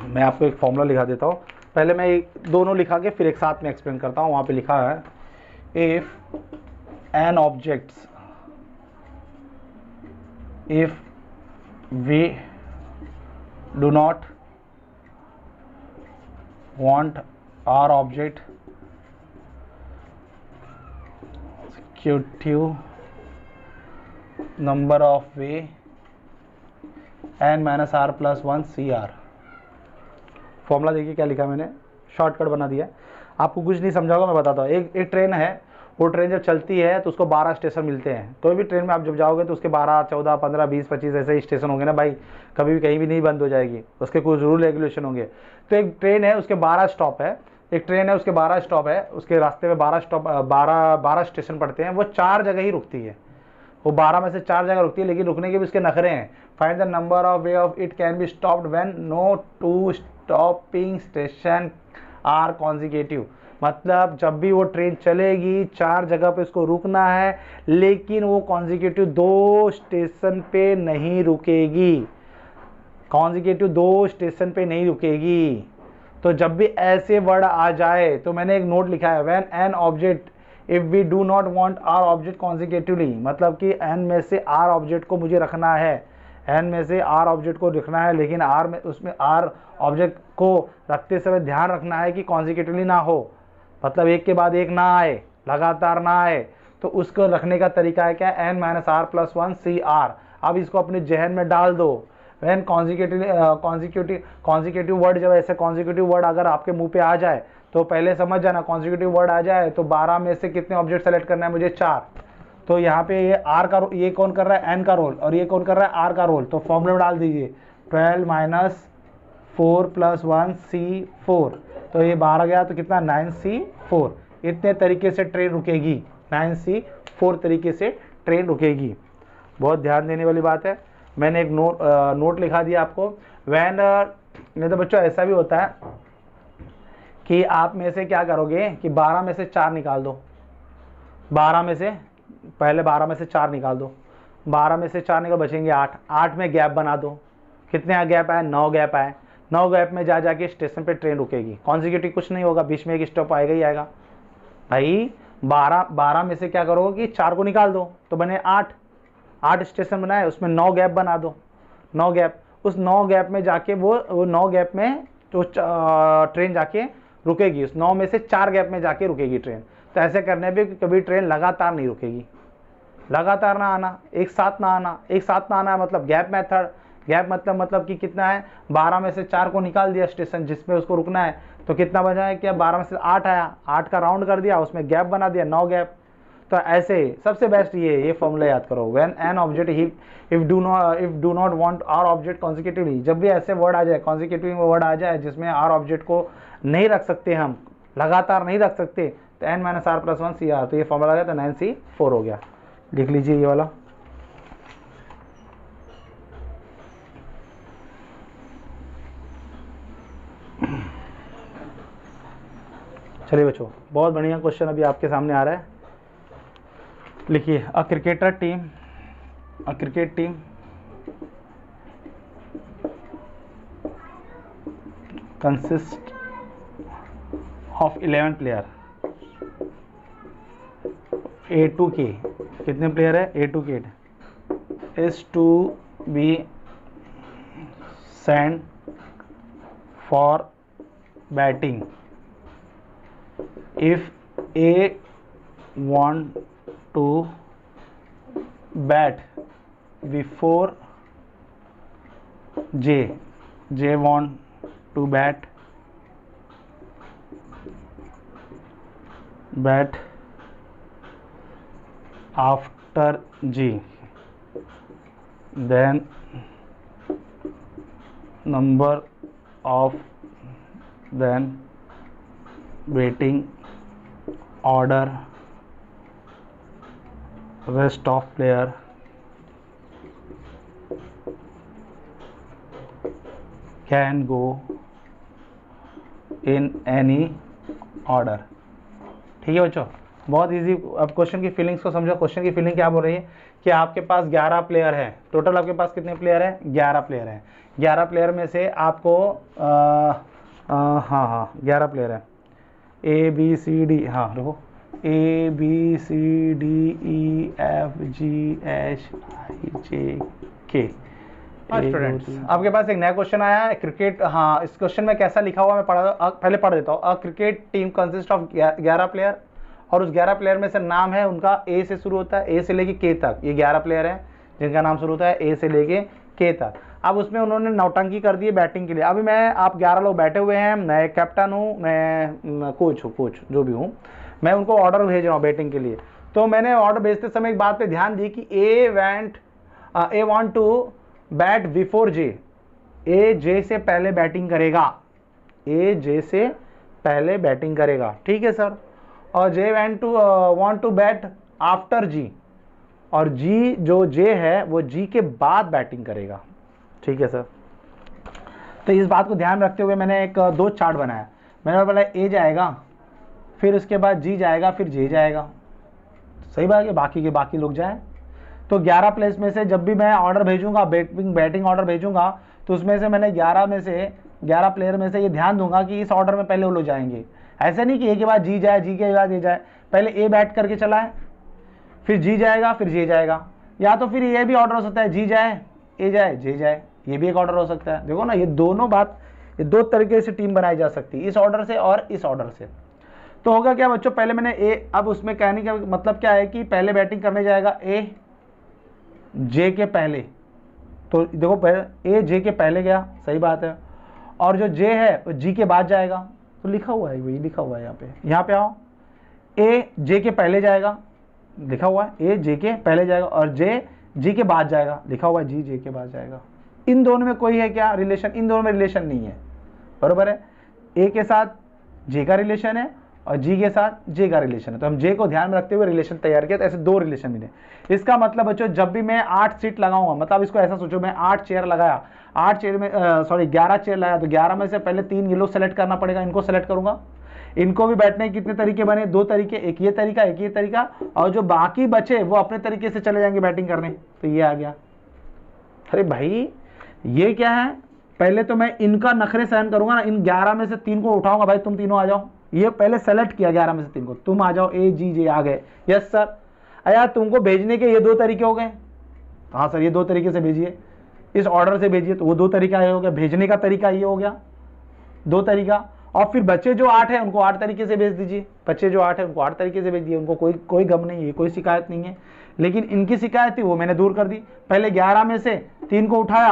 मैं आपको एक फॉर्मूला लिखा देता हूँ। पहले मैं एक दोनों लिखा के फिर एक साथ में एक्सप्लेन करता हूँ। वहाँ पे लिखा है if we do not want our object consecutive number of way n minus r plus 1 cr। Formula देखिए क्या लिखा मैंने, शॉर्टकट बना दिया। आपको कुछ नहीं समझा होगा, मैं बताता हूँ। एक ट्रेन है, वो ट्रेन जब चलती है तो उसको 12 स्टेशन मिलते हैं। कोई भी ट्रेन में आप जब जाओगे तो उसके 12, 14, 15, 20, 25 ऐसे ही स्टेशन होंगे ना भाई, कभी भी कहीं भी नहीं बंद हो जाएगी, उसके कुछ रूल रेगुलेशन होंगे। तो एक ट्रेन है, उसके 12 स्टॉप है, एक ट्रेन है उसके 12 स्टॉप है, उसके रास्ते में 12 स्टेशन पड़ते हैं, वो 4 जगह ही रुकती है। वो 12 में से 4 जगह रुकती है, लेकिन रुकने के भी उसके नखरे हैं। Find the number of way of it can be stopped when no two stopping station are consecutive. मतलब जब भी वो ट्रेन चलेगी 4 जगह पे उसको रुकना है, लेकिन वो कॉन्जिक्यूटिव 2 स्टेशन पे नहीं रुकेगी, कॉन्जिक्यूटिव 2 स्टेशन पे नहीं रुकेगी। तो जब भी ऐसे वर्ड आ जाए तो मैंने एक नोट लिखा है, when n object if we do not want r object consecutively, मतलब कि एन में से आर ऑब्जेक्ट को मुझे रखना है, एन में से आर ऑब्जेक्ट को रखना है, लेकिन आर में उसमें आर ऑब्जेक्ट को रखते समय ध्यान रखना है कि कॉन्जिक्यूटिवली ना हो, मतलब एक के बाद एक ना आए, लगातार ना आए। तो उसको रखने का तरीका है क्या, n minus r plus 1 C r. अब इसको अपने जहन में डाल दो। व्हेन कॉन्जिक्यूटिव वर्ड, जब ऐसे कॉन्जिक्यूटिव वर्ड अगर आपके मुंह पे आ जाए तो पहले समझ जाना, कॉन्जिक्यूटिव वर्ड आ जाए तो 12 में से कितने ऑब्जेक्ट सेलेक्ट करना है मुझे, 4। तो यहाँ पे ये आर का, ये कौन कर रहा है, एन का रोल, और ये कौन कर रहा है, आर का रोल। तो फॉर्मूला में डाल दीजिए 12 माइनस 4 प्लस 1 C4, तो ये 12 गया तो कितना 9C4। इतने तरीके से ट्रेन रुकेगी, 9C4 तरीके से ट्रेन रुकेगी। बहुत ध्यान देने वाली बात है। मैंने एक नोट लिखा दिया आपको। वैन नहीं तो बच्चों ऐसा भी होता है कि आप में से क्या करोगे कि 12 में से 4 निकाल दो, 12 में से पहले 12 में से 4 निकाल दो, 12 में से 4 निकाल बचेंगे 8, 8 में गैप बना दो। कितने गैप आए, 9 गैप आए। 9 गैप में जा जाके स्टेशन पे ट्रेन रुकेगी, कॉन्जिक्यूटिव कुछ नहीं होगा, बीच में एक स्टॉप आएगा ही आएगा। भाई 12 में से क्या करोगे कि 4 को निकाल दो तो बने 8 स्टेशन बनाए, उसमें 9 गैप बना दो, 9 गैप। उस 9 गैप में जाके वो 9 गैप में तो ट्रेन जाके रुकेगी, उस 9 में से 4 गैप में जाके रुकेगी ट्रेन। तो ऐसे करने पे कभी ट्रेन लगातार नहीं रुकेगी, लगातार ना आना, एक साथ ना आना। एक साथ ना आना मतलब गैप मेथड। गैप मतलब कि कितना है, 12 में से 4 को निकाल दिया स्टेशन जिसमें उसको रुकना है, तो कितना बचा है, क्या 12 में से 8 आया, 8 का राउंड कर दिया, उसमें गैप बना दिया, 9 गैप। तो ऐसे सबसे बेस्ट ये फॉर्मूला याद करो, when n object if do not want r object consecutively. जब भी ऐसे वर्ड आ जाए, कॉन्जिक्यूटिव वर्ड आ जाए जिसमें आर ऑब्जेक्ट को नहीं रख सकते, हम लगातार नहीं रख सकते, तो n minus r plus 1 C r. तो ये फॉर्मूला आ गया, तो 9C4 हो गया। लिख लीजिए ये वाला। चलिए बच्चों, बहुत बढ़िया क्वेश्चन अभी आपके सामने आ रहा है। लिखिए, a cricket team consist of 11 player, A2K कितने प्लेयर है, A2K is to be sent for batting, if A want to bat before J want to bat after G, then number of waiting order rest of player can go in any order। ठीक है बच्चों, बहुत easy. अब question की feelings को समझो। Question की feeling क्या बोल रही है कि आपके पास 11 प्लेयर है टोटल। आपके पास कितने प्लेयर है? 11 प्लेयर है। 11 प्लेयर में से आपको हाँ 11 प्लेयर है। ए बी सी डी, हाँ देखो, A B C D E F G H I J K. Students, आपके पास एक नया क्वेश्चन आया है क्रिकेट। हाँ, इस क्वेश्चन में कैसा लिखा हुआ मैं पहले पढ़ देता हूँ। A cricket team consist of 11 player, और उस 11 प्लेयर में से नाम है उनका ए से शुरू होता है, ए से लेके के तक। ये 11 प्लेयर हैं जिनका नाम शुरू होता है ए से लेके के तक। अब उसमें उन्होंने नौटंकी कर दी है बैटिंग के लिए। अभी मैं, आप 11 लोग बैठे हुए हैं, मैं कैप्टन हूँ, मैं कोच हूँ, कोच जो भी हूँ, मैं उनको ऑर्डर भेज रहा हूँ बैटिंग के लिए। तो मैंने ऑर्डर भेजते समय एक बात पे ध्यान दी कि ए वांट टू बैट बिफोर जे। ए जे से पहले बैटिंग करेगा, ए जे से पहले बैटिंग करेगा, ठीक है सर। और जे वांट टू बैट आफ्टर जी, और जी जो जे है वो जी के बाद बैटिंग करेगा, ठीक है सर। तो इस बात को ध्यान रखते हुए मैंने एक 2 चार्ट बनाया। मैंने बोला ए जाएगा, फिर उसके बाद जी जाएगा, फिर जे जाएगा। सही बात है, बाकी के बाकी लोग जाए। तो 11 प्लेस में से जब भी मैं ऑर्डर भेजूंगा, बैटिंग ऑर्डर भेजूंगा, तो उसमें से मैंने 11 प्लेयर में से ये ध्यान दूंगा कि इस ऑर्डर में पहले वो लोग जाएंगे। ऐसे नहीं कि ए के बाद जी जाए, जी के बाद ए जाए। पहले ए बैट करके चला है, फिर जी जाएगा, फिर जे जाएगा। या तो फिर ये भी ऑर्डर हो सकता है, जी जाए, ए जाए, जे जाए, ये भी एक ऑर्डर हो सकता है। देखो ना, ये दोनों बात, ये 2 तरीके से टीम बनाई जा सकती है, इस ऑर्डर से और इस ऑर्डर से। तो होगा क्या बच्चों, पहले मैंने ए, अब उसमें कहने का मतलब क्या है कि पहले बैटिंग करने जाएगा ए जे के पहले। तो देखो, पहले ए जे के पहले गया, सही बात है। और जो जे है वो जी के बाद जाएगा। तो लिखा हुआ है, वही लिखा हुआ है यहाँ पे आओ, ए जे के पहले जाएगा, लिखा हुआ है, ए जे के पहले जाएगा, और जे जी के बाद जाएगा, लिखा हुआ है, जी जे के बाद जाएगा। इन दोनों में कोई है क्या रिलेशन? इन दोनों में रिलेशन नहीं है, बरोबर है। ए के साथ जे का रिलेशन है और जी के साथ जे का रिलेशन है। तो हम जे को ध्यान में रखते हुए रिलेशन तैयार किया, तो ऐसे 2 रिलेशन मिले। इसका मतलब बच्चों, जब भी मैं 8 सीट लगाऊंगा, मतलब इसको ऐसा सोचो, मैं 8 चेयर लगाया, 8 चेयर में 11 चेयर लगाया, तो 11 में से पहले 3 ये लोग सेलेक्ट करना पड़ेगा, इनको सेलेक्ट करूंगा। इनको भी बैठने के कितने तरीके बने? 2 तरीके, एक ये तरीका, एक ये तरीका, और जो बाकी बचे वो अपने तरीके से चले जाएंगे बैटिंग करने। तो ये आ गया। अरे भाई, ये क्या है? पहले तो मैं इनका नखरे सहन करूंगा ना, इन 11 में से 3 को उठाऊंगा, भाई तुम तीनों आ जाओ। ये पहले सेलेक्ट किया 11 में से 3 को, तुम आ जाओ, ए जी जे आ गए, यस सर। अया तुमको भेजने के ये 2 तरीके हो गए। हाँ सर, ये 2 तरीके से भेजिए, इस ऑर्डर से भेजिए, तो वो 2 तरीका ये हो गया। भेजने का तरीका ये हो गया, 2 तरीका। और फिर बच्चे जो 8 है उनको 8 तरीके से भेज दीजिए, बच्चे जो 8 है उनको 8 तरीके से भेज दिए, उनको कोई गम नहीं है, कोई शिकायत नहीं है। लेकिन इनकी शिकायत थी, वो मैंने दूर कर दी। पहले 11 में से 3 को उठाया,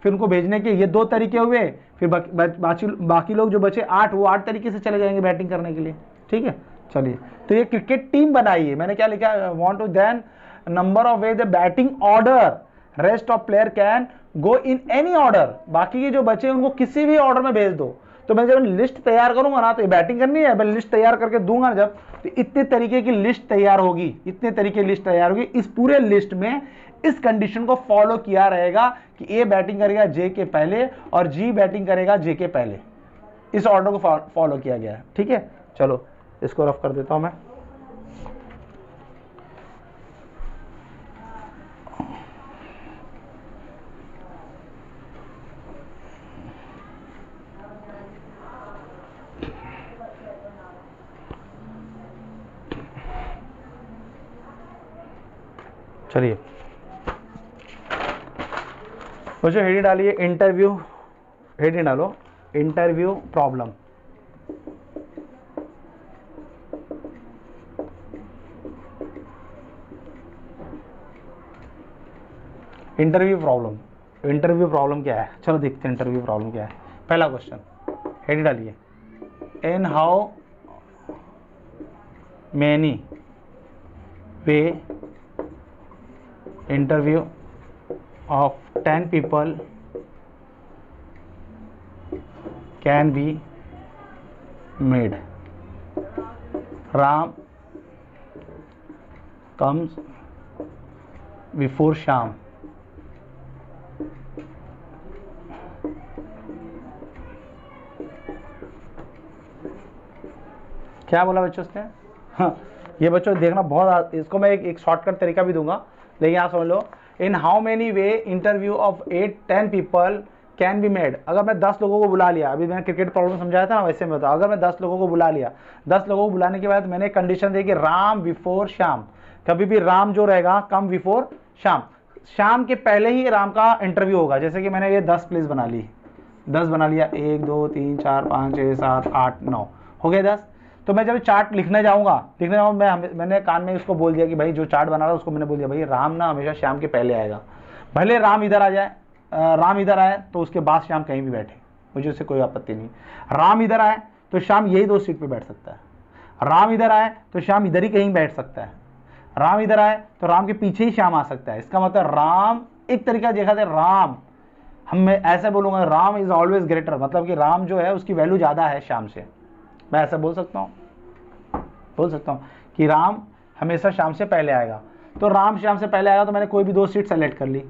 फिर उनको भेजने के ये 2 तरीके हुए, फिर बाकी लोग जो बचे 8, वो 8 तरीके से चले जाएंगे बैटिंग करने के लिए, ठीक है। चलिए, तो ये क्रिकेट टीम बनाई है। मैंने क्या लिखा? Want to then number of way the batting order, rest of player can go in any order. बाकी के जो बचे उनको किसी भी ऑर्डर में भेज दो। तो मैं जब लिस्ट तैयार करूंगा ना, तो ये बैटिंग करनी है, मैं लिस्ट तैयार करके दूंगा ना जब, तो इतने तरीके की लिस्ट तैयार होगी, इतने तरीके की लिस्ट तैयार होगी। इस पूरे लिस्ट में इस कंडीशन को फॉलो किया रहेगा कि ए बैटिंग करेगा जे के पहले और जी बैटिंग करेगा जे के पहले। इस ऑर्डर को फॉलो किया गया है, ठीक है। चलो, इसको रफ कर देता हूं मैं। चलिए बच्चों, हेडिंग डालिए इंटरव्यू, हेडिंग डालो इंटरव्यू प्रॉब्लम। इंटरव्यू प्रॉब्लम क्या है, चलो देखते हैं इंटरव्यू प्रॉब्लम क्या है। पहला क्वेश्चन हेड डालिए, in how many way interview of 10 people can be made. Ram comes before Sham. क्या बोला बच्चों उसने? हाँ, ये बच्चों देखना बहुत, इसको मैं एक शॉर्टकट तरीका भी दूंगा, लेकिन यहाँ समझ लो, in how many way interview of 8-10 people can be made. अगर मैं 10 लोगों को बुला लिया, अभी मैंने क्रिकेट प्रॉब्लम समझाया था ना, वैसे मैं बताऊँ, अगर मैं 10 लोगों को बुला लिया, 10 लोगों को बुलाने के बाद मैंने कंडीशन दी कि राम बिफोर श्याम, कभी भी राम जो रहेगा कम बिफोर श्याम, शाम के पहले ही राम का इंटरव्यू होगा। जैसे कि मैंने ये 10 प्लेस बना ली, 10 बना लिया, 1 2 3 4 5 6 7 8 9 हो गए 10। तो मैं जब चार्ट लिखने जाऊंगा मैंने कान में उसको बोल दिया कि भाई जो चार्ट बना रहा है उसको मैंने बोल दिया भाई राम ना हमेशा श्याम के पहले आएगा, भले राम इधर आ जाए, राम इधर आए तो उसके बाद श्याम कहीं भी बैठे, मुझे उससे कोई आपत्ति नहीं। राम इधर आए तो श्याम यही 2 सीट पे बैठ सकता है, राम इधर आए तो श्याम इधर ही कहीं बैठ सकता है, राम इधर आए तो राम के पीछे ही श्याम आ सकता है। इसका मतलब राम, एक तरीका देखा जाए राम, मैं ऐसे बोलूंगा राम इज ऑलवेज ग्रेटर, मतलब कि राम जो है उसकी वैल्यू ज्यादा है श्याम से, मैं ऐसा बोल सकता हूँ कि राम हमेशा श्याम से पहले आएगा। तो राम श्याम से पहले आएगा तो मैंने कोई भी 2 सीट सेलेक्ट कर ली,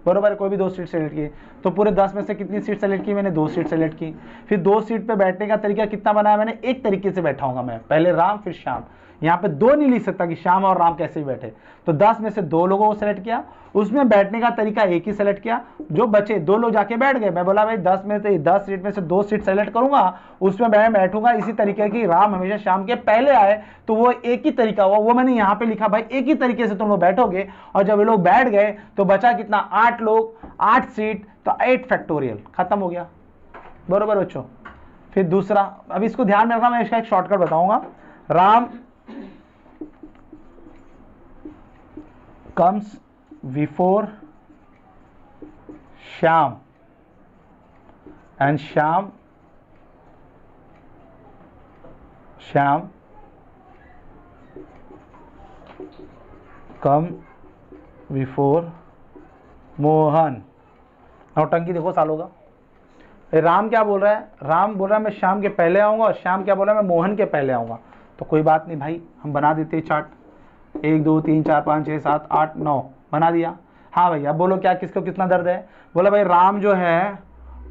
बरोबर है, कोई भी 2 सीट सेलेक्ट की, तो पूरे 10 में से कितनी सीट सेलेक्ट की मैंने? 2 सीट सेलेक्ट की। फिर 2 सीट पे बैठने का तरीका कितना बनाया मैंने? एक तरीके से बैठा हूंगा मैं, पहले राम फिर श्याम। यहाँ पे 2 नहीं लिख सकता कि श्याम और राम कैसे भी बैठे, तो 10 में से 2 लोगों को सेलेक्ट किया, उसमें बैठने का तरीका एक ही सेलेक्ट किया, जो बचे 2 लोग जाके बैठ गए। मैं बोला भाई 10 में से 10 सीट में से 2 सीट सेलेक्ट करूंगा, उसमें मैं बैठूंगा इसी तरीके की राम हमेशा श्याम के पहले आए, तो वो एक ही तरीका हुआ, वो मैंने यहाँ पे लिखा भाई एक ही तरीके से तुम लोग बैठोगे। और जब ये लोग बैठ गए तो बचा कितना? 8 लोग, 8 सीट, तो 8 फैक्टोरियल, खत्म हो गया, बरोबर बच्चों। फिर दूसरा, अब इसको ध्यान में रखना, मैं इसका एक शॉर्टकट बताऊंगा। Ram comes before Shyam and Shyam come before Mohan. नौटंकी देखो सालों का, राम क्या बोल रहा है? राम बोल रहा है मैं श्याम के पहले आऊंगा, और श्याम क्या बोल रहा है? मैं मोहन के पहले आऊंगा। तो कोई बात नहीं भाई, हम बना देते हैं चार्ट, 1 2 3 4 5 6 7 8 9 बना दिया। हाँ भैया बोलो क्या, किसको कितना दर्द है? बोला भाई राम जो है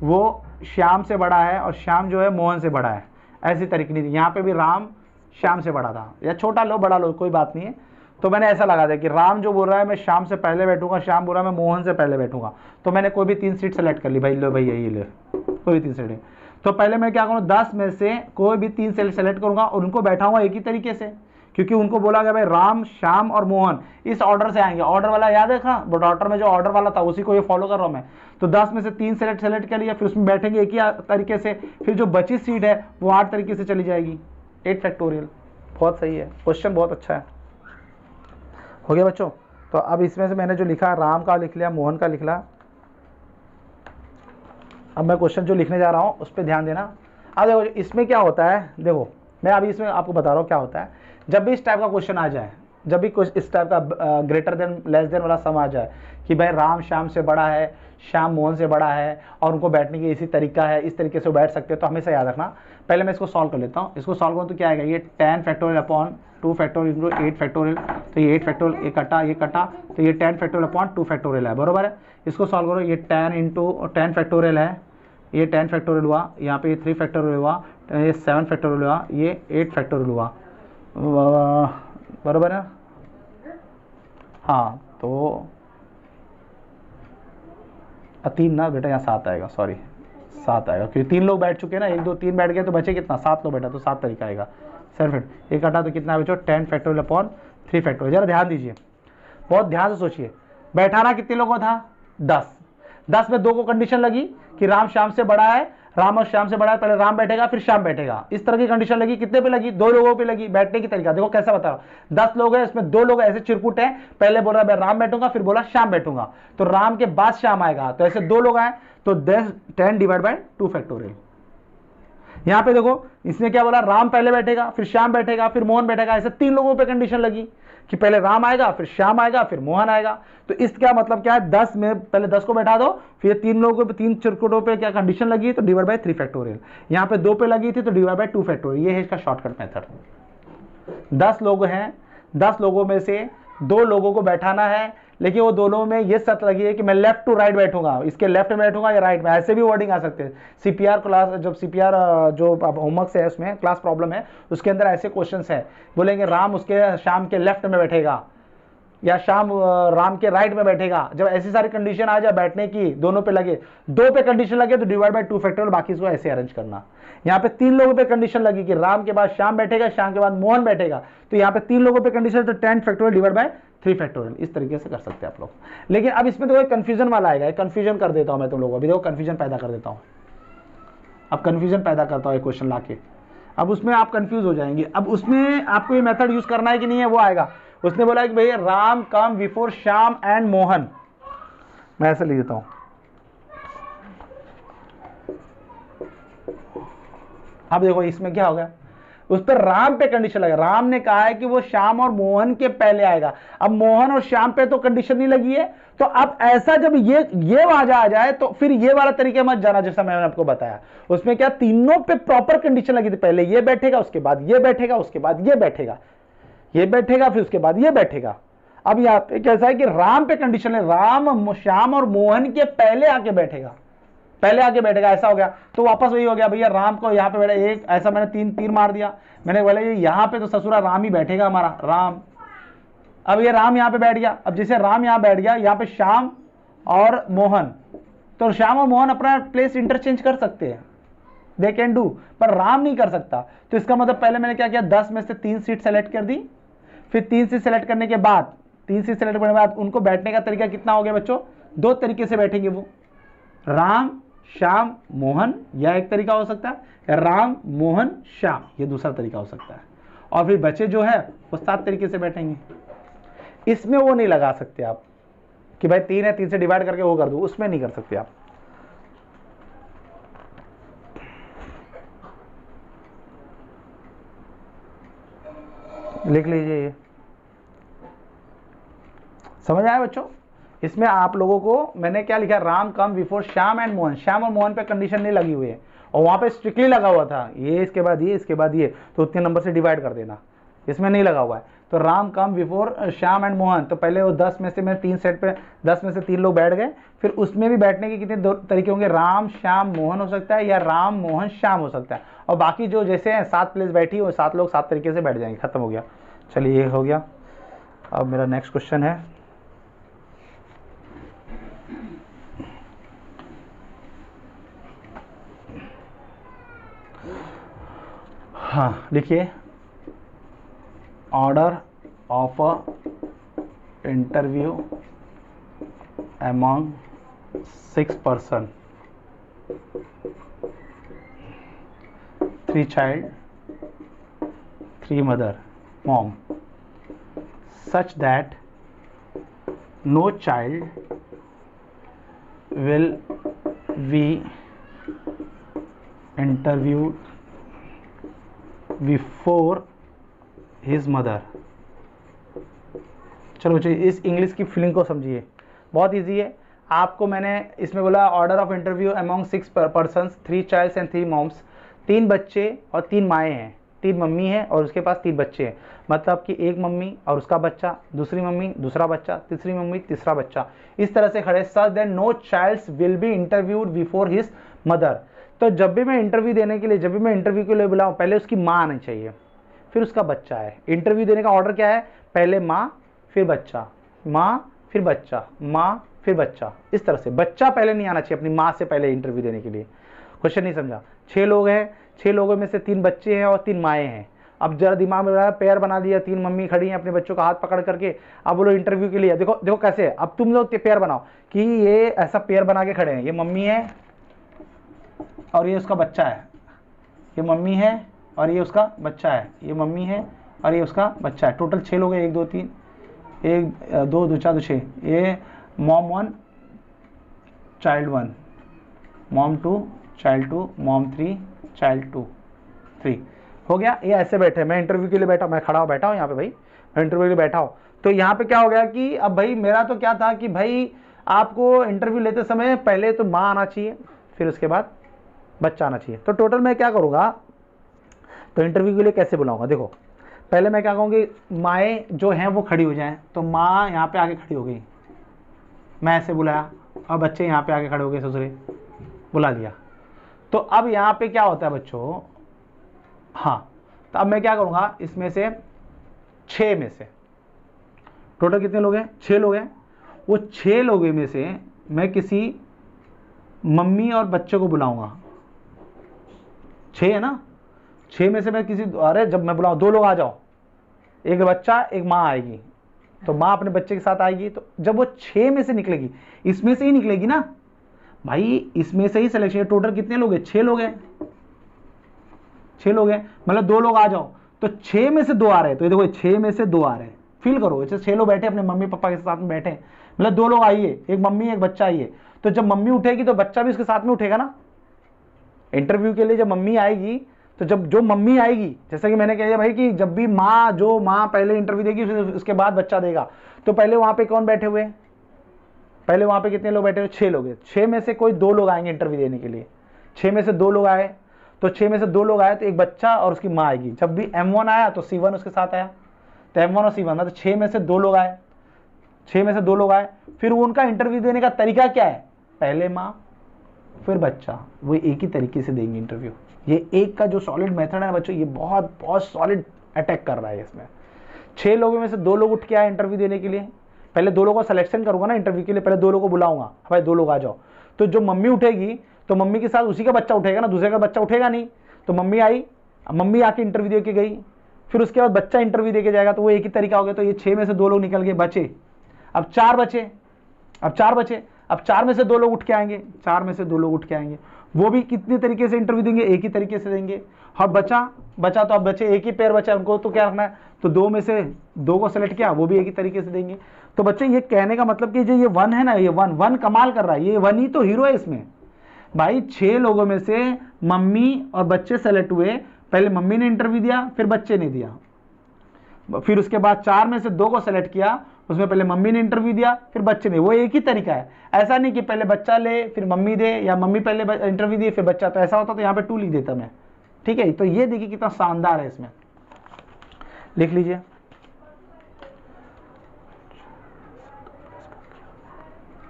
वो श्याम से बड़ा है और श्याम जो है मोहन से बड़ा है, ऐसी तरीके नहीं थी। यहाँ पे भी राम श्याम से बड़ा था, या छोटा लो बड़ा लो कोई बात नहीं है। तो मैंने ऐसा लगा दिया कि राम जो बोल रहा है मैं श्याम से पहले बैठूंगा, श्याम बोल रहा है मैं मोहन से पहले बैठूंगा, तो मैंने कोई भी 3 सीट सेलेक्ट कर ली भाई, लो भाई यही ले, कोई भी 3 सीट। तो पहले मैं क्या करूँ, 10 में से कोई भी 3 सीट सेलेक्ट करूंगा और उनको बैठाऊंगा एक ही तरीके से, क्योंकि उनको बोला गया भाई राम श्याम और मोहन इस ऑर्डर से आएंगे। ऑर्डर वाला याद है, ऑर्डर में जो ऑर्डर वाला था उसी को ये फॉलो कर रहा हूं मैं। तो 10 में से 3 सेलेक्ट कर लिया, फिर उसमें बैठेंगे एक ही तरीके से, फिर जो बची सीट है वो 8 तरीके से चली जाएगी, 8 फैक्टोरियल। बहुत सही है, क्वेश्चन बहुत अच्छा है, हो गया बच्चों। तो अब इसमें से मैंने जो लिखा, राम का लिख लिया, मोहन का लिख लिया। अब मैं क्वेश्चन जो लिखने जा रहा हूं उस पर ध्यान देना। अब देखो इसमें क्या होता है, देखो मैं अभी इसमें आपको बता रहा हूँ क्या होता है। जब भी इस टाइप का क्वेश्चन आ जाए, जब भी कुछ इस टाइप का ग्रेटर देन लेस देन वाला सम आ जाए कि भाई राम श्याम से बड़ा है, श्याम मोहन से बड़ा है और उनको बैठने की इसी तरीका है, इस तरीके से बैठ सकते हैं, तो हमेशा याद रखना। पहले मैं इसको सॉल्व कर लेता हूँ। इसको सॉल्व करूँ तो क्या आएगा, ये 10 factorial upon 2 factorial into 8 factorial, तो ये 8 फैक्टोरियल, ये कटा, तो ये 10 फैक्टोरियल अपॉन 2 फैक्टोरियल है, बरोबर है। इसको सॉल्व करो, ये 10 इंटू 10 फैक्टोरियल है, ये 10 फैक्टोरियल हुआ, यहाँ पे ये 3 फैक्टोरियल हुआ, ये 7 फैक्टोरियल हुआ, ये 8 फैक्टोरियल हुआ, बरोबर है। हाँ तो 3 ना बेटा, यहाँ 7 आएगा, सॉरी 7 आएगा, क्योंकि 3 लोग बैठ चुके हैं ना, 1 2 3 बैठ गए तो बचे कितना, 7 लोग बैठा, तो 7 तरीका आएगा। 7 फैक्टोरियल, एक कटा तो कितना बचो, 10 फैक्टोरियल अपॉन 3 फैक्टोरियल। जरा ध्यान दीजिए, बहुत ध्यान से सोचिए, बैठाना कितने लोगों था, 10 में 2 को कंडीशन लगी कि राम श्याम से बड़ा है, राम और श्याम से बड़ा है, पहले राम बैठेगा फिर श्याम बैठेगा। इस तरह की कंडीशन लगी, कितने पे लगी? 2 लोगों पे लगी। बैठने की तरीका देखो कैसा बता रहा हूं, 10 लोग हैं, इसमें 2 लोग ऐसे चिरकुट हैं, पहले बोल रहा मैं राम बैठूंगा, फिर बोला श्याम बैठूंगा, तो राम के बाद श्याम आएगा, तो ऐसे 2 लोग आए, तो 10 डिवाइड बाय 2 फैक्टोरियल। यहां पे देखो इसने क्या बोला, राम पहले बैठेगा फिर श्याम बैठेगा फिर मोहन बैठेगा, ऐसे 3 लोगों पे कंडीशन लगी कि पहले राम आएगा फिर श्याम आएगा फिर मोहन आएगा। तो इस क्या मतलब क्या है, 10 में पहले 10 को बैठा दो, फिर 3 लोगों पे 3 चिरकुटों पे क्या कंडीशन लगी, तो डिवाइड बाय 3 फैक्टोरियल। यहां पे 2 पे लगी थी तो डिवाइड बाय 2 फैक्टोरियल। ये है इसका शॉर्टकट मेथड। 10 लोग हैं, 10 लोगों में से 2 लोगों को बैठाना है, लेकिन वो दोनों में ये शर्त लगी है कि मैं लेफ्ट टू राइट बैठूंगा, इसके लेफ्ट में बैठूंगा या राइट में, ऐसे भी वर्डिंग आ सकते हैं। सीपीआर क्लास, जब सीपीआर जो होमवर्क है उसमें क्लास प्रॉब्लम है, उसके अंदर ऐसे क्वेश्चंस है, बोलेंगे राम उसके श्याम के लेफ्ट में बैठेगा या श्याम राम के राइट में बैठेगा। जब ऐसी सारी कंडीशन आ जाए बैठने की, दोनों पे लगे, 2 पे कंडीशन लगे तो डिवाइड बाय 2 फैक्टोरियल, बाकी इसको ऐसे अरेंज करना। यहाँ पे 3 लोगों पे कंडीशन लगी कि राम के बाद श्याम बैठेगा, श्याम के बाद मोहन बैठेगा, तो यहाँ पे 3 लोगों पे कंडीशन, तो 10 फैक्टोरियल डिवाइड बाय 3 फैक्टोरियल। इस तरीके से कर सकते हैं आप लोग। लेकिन अब इसमें तो कंफ्यूजन वाला आएगा, कंफ्यूजन कर देता हूं मैं तुम लोगों को, अभी देखो कंफ्यूजन पैदा कर देता हूं। अब कंफ्यूजन पैदा करता हूं क्वेश्चन लाके, अब उसमें आप कंफ्यूज हो जाएंगे। अब उसमें आपको ये मेथड यूज करना है कि नहीं है, वो आएगा। उसने बोला कि भैया Ram come before Shyam and Mohan, मैं ऐसे लिख देता हूं। अब देखो इसमें क्या होगा, उस पर राम पे कंडीशन लगा, राम ने कहा है कि वो श्याम और मोहन के पहले आएगा। अब मोहन और श्याम पे तो कंडीशन नहीं लगी है, तो अब ऐसा जब ये वाजा आ जाए तो फिर ये वाला तरीके मत जाना जैसा मैंने आपको बताया। उसमें क्या तीनों पे प्रॉपर कंडीशन लगी थी, पहले ये बैठेगा, उसके बाद ये बैठेगा, उसके बाद ये बैठेगा, ये बैठेगा, फिर उसके बाद ये बैठेगा। अब यहाँ पे कैसा है कि राम पे कंडीशन है, राम श्याम और मोहन के पहले आके बैठेगा, पहले आके बैठेगा, ऐसा हो गया। तो वापस वही हो गया, भैया राम को यहाँ पे बैठा एक, ऐसा मैंने 3 तीर मार दिया, मैंने बोला ये यहाँ पे तो ससुरा राम ही बैठेगा हमारा, राम। अब ये राम यहाँ पे बैठ गया, अब जैसे राम यहाँ बैठ गया, यहाँ पे श्याम और मोहन, तो श्याम और मोहन अपना प्लेस इंटरचेंज कर सकते हैं, दे कैन डू, पर राम नहीं कर सकता। तो इसका मतलब पहले मैंने क्या किया, 10 में से 3 सीट सेलेक्ट कर दी, फिर 3 सीट सेलेक्ट करने के बाद, 3 सीट सेलेक्ट करने के बाद उनको बैठने का तरीका कितना हो गया बच्चों, 2 तरीके से बैठेंगे वो, राम श्याम मोहन, यह एक तरीका हो सकता है, राम मोहन श्याम, ये दूसरा तरीका हो सकता है। और फिर बच्चे जो है वो 7 तरीके से बैठेंगे। इसमें वो नहीं लगा सकते आप कि भाई 3 है 3 से डिवाइड करके वो कर दो, उसमें नहीं कर सकते आप। लिख लीजिए, ये समझ आया बच्चों। इसमें आप लोगों को मैंने क्या लिखा, Ram come before Shyam and Mohan, Shyam और मोहन पे कंडीशन नहीं लगी हुई है, और वहां पे स्ट्रिक्टली लगा हुआ था ये इसके बाद ये इसके बाद ये, तो उतने नंबर से डिवाइड कर देना, इसमें नहीं लगा हुआ है। तो Ram come before Shyam and Mohan, तो पहले वो 10 में से मैं 3 सेट पे 10 में से 3 लोग बैठ गए, फिर उसमें भी बैठने के कितने 2 तरीके होंगे, राम श्याम मोहन हो सकता है या राम मोहन श्याम हो सकता है, और बाकी जो जैसे हैं 7 प्लेस बैठी वो 7 लोग 7 तरीके से बैठ जाएंगे, खत्म हो गया। चलिए ये हो गया। अब मेरा नेक्स्ट क्वेश्चन है, हाँ लिखिए, order of a interview among 6 person, 3 child, 3 mother mom, such that no child will be interviewed before his mother। चलो बच्चों इस इंग्लिश की फीलिंग को समझिए, बहुत इजी है। आपको मैंने इसमें बोला order of interview among 6 persons, 3 childs and 3 moms, 3 बच्चे और 3 माएँ हैं, 3 मम्मी है और उसके पास 3 बच्चे हैं, मतलब कि एक मम्मी और उसका बच्चा, दूसरी मम्मी दूसरा बच्चा, तीसरी मम्मी तीसरा बच्चा, इस तरह से खड़े। Such that no childs will be interviewed before his mother. तो जब भी मैं इंटरव्यू देने के लिए, जब भी मैं इंटरव्यू के लिए बुलाऊं, पहले उसकी माँ आनी चाहिए, फिर उसका बच्चा है। इंटरव्यू देने का ऑर्डर क्या है, पहले माँ फिर बच्चा, माँ फिर बच्चा, माँ फिर बच्चा, इस तरह से। बच्चा पहले नहीं आना चाहिए अपनी माँ से पहले इंटरव्यू देने के लिए। क्वेश्चन नहीं समझा। 6 लोग हैं, 6 लोगों में से 3 बच्चे हैं और 3 माएँ हैं। अब जरा दिमाग में रहा, पेयर बना दिया, 3 मम्मी खड़ी हैं अपने बच्चों का हाथ पकड़ करके, अब वो लोग इंटरव्यू के लिए, देखो देखो कैसे है। अब तुम लोग पेयर बनाओ कि ये ऐसा पेयर बना के खड़े हैं, ये मम्मी है और ये उसका बच्चा है, ये मम्मी है और ये उसका बच्चा है, ये मम्मी है और ये उसका बच्चा है। टोटल 6 लोग हैं, 1 2 3, 1 2 2 4 2 6। ये mom 1 child 1, mom 2 child 2, mom 3 child 2 3 हो गया। ये ऐसे बैठे, मैं इंटरव्यू के लिए बैठा, मैं खड़ा बैठा हूँ यहाँ पे भाई, मैं इंटरव्यू के लिए बैठा हूँ। तो यहाँ पे क्या हो गया कि अब भाई मेरा तो क्या था कि भाई आपको इंटरव्यू लेते समय पहले तो माँ आना चाहिए, फिर उसके बाद बच्चा आना चाहिए। तो टोटल मैं क्या करूँगा, तो इंटरव्यू के लिए कैसे बुलाऊंगा, देखो पहले मैं क्या कहूँगी, माएँ जो हैं वो खड़ी हो जाएं। तो माँ यहाँ पे आके खड़ी हो गई, मैं ऐसे बुलाया, और बच्चे यहाँ पे आके खड़े हो गए, ससुरे बुला दिया। तो अब यहाँ पे क्या होता है बच्चों, हाँ, तो अब मैं क्या करूँगा, इसमें से 6 में से टोटल कितने लोग हैं, 6 लोग हैं, वो 6 लोगों में से मैं किसी मम्मी और बच्चे को बुलाऊंगा। 6 है ना, 6 में से मैं किसी, अरे जब मैं बुलाऊं 2 लोग आ जाओ, एक बच्चा एक माँ आएगी, तो माँ अपने बच्चे के साथ आएगी। तो जब वो 6 में से निकलेगी, इसमें से ही निकलेगी ना भाई, इसमें से ही सिलेक्शन। टोटल कितने लोग हैं, 6 लोग हैं, 6 लोग हैं, मतलब 2 लोग आ जाओ, तो 6 में से 2 आ रहे हैं। तो ये देखो 6 में से 2 आ रहे हैं, फील करो, ऐसे 6 लोग बैठे अपने मम्मी पापा के साथ में बैठे, मतलब 2 लोग आइए, एक मम्मी एक बच्चा आइए। तो जब मम्मी उठेगी तो बच्चा भी उसके साथ में उठेगा ना। इंटरव्यू के लिए जब मम्मी आएगी, तो जब जो मम्मी आएगी, जैसा कि मैंने कहा भाई कि जब भी माँ पहले इंटरव्यू देगी, उसके बाद बच्चा देगा। तो पहले वहां पे कौन बैठे हुए, पहले वहां पे कितने लोग बैठे हुए, 6 लोग हैं। 6 में से कोई 2 लोग आएंगे इंटरव्यू देने के लिए, 6 में से 2 लोग आए, तो 6 में से 2 लोग आए तो एक बच्चा और उसकी माँ आएगी। जब भी M1 आया तो C1 उसके साथ आया, तो M1 और C1, तो 6 में से 2 लोग आए, 6 में से 2 लोग आए। फिर उनका इंटरव्यू देने का तरीका क्या है, पहले माँ फिर बच्चा, वो एक ही तरीके से देंगे इंटरव्यू। ये एक का जो सॉलिड मेथड है ना बच्चों, ये बहुत बहुत सॉलिड अटैक कर रहा है इसमें। 6 लोगों में से 2 लोग उठ के आए इंटरव्यू देने के लिए, पहले 2 लोगों का सिलेक्शन करूंगा ना इंटरव्यू के लिए, पहले 2 लोगों को बुलाऊंगा, भाई 2 लोग आ जाओ। तो जो मम्मी उठेगी, तो मम्मी के साथ उसी का बच्चा उठेगा ना, दूसरे का बच्चा उठेगा नहीं। तो मम्मी आई, मम्मी आके इंटरव्यू दे के गई, फिर उसके बाद बच्चा इंटरव्यू दे के जाएगा, तो वो एक ही तरीका हो गया। तो ये 6 में से 2 लोग निकल गए, बचे अब 4 बचे, अब 4 बचे, अब 4 में से 2 लोग उठ के आएंगे, 4 में से 2 लोग उठ के आएंगे, वो भी कितने तरीके से इंटरव्यू देंगे, एक ही तरीके से देंगे। और बचा तो अब बचे, एक ही पेयर बचा, उनको तो क्या रखना है, तो 2 में से 2 को सेलेक्ट किया, वो भी एक ही तरीके से देंगे। तो बच्चे ये कहने का मतलब कि जो ये 1 है ना, ये 1 कमाल कर रहा है, ये 1 ही तो हीरो है इसमें भाई। 6 लोगों में से मम्मी और बच्चे सेलेक्ट हुए, पहले मम्मी ने इंटरव्यू दिया, फिर बच्चे ने दिया, फिर उसके बाद 4 में से 2 को सेलेक्ट किया, उसमें पहले मम्मी ने इंटरव्यू दिया, फिर बच्चे ने। वो एक ही तरीका है, ऐसा नहीं कि पहले बच्चा ले फिर मम्मी दे, या मम्मी पहले इंटरव्यू दे फिर बच्चा। तो ऐसा होता तो यहाँ पे 2 लिख देता मैं, ठीक है। तो ये देखिए कितना शानदार है, इसमें लिख लीजिए।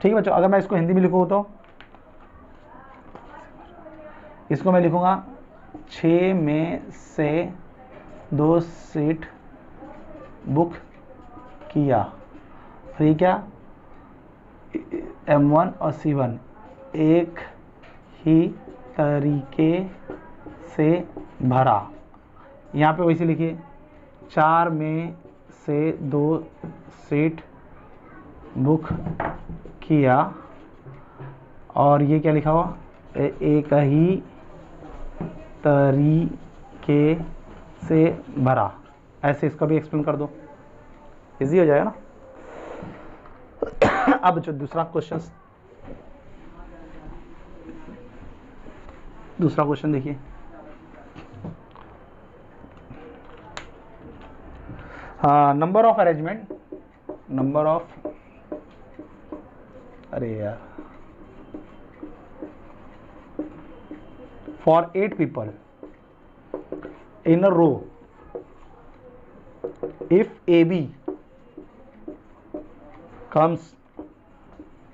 ठीक है बच्चों, अगर मैं इसको हिंदी में लिखूँ तो इसको मैं लिखूंगा 6 में से 2 सीट बुक किया। और ये क्या, M1 और C1 एक ही तरीके से भरा। यहाँ पे वैसे लिखिए 4 में से 2 सीट बुक किया, और ये क्या लिखा हुआ, एक ही तरीके से भरा। ऐसे इसका भी एक्सप्लेन कर दो, इजी हो जाएगा ना। अब जो दूसरा क्वेश्चन देखिए, नंबर ऑफ अरेंजमेंट, अरे यार, for 8 people in a row if AB comes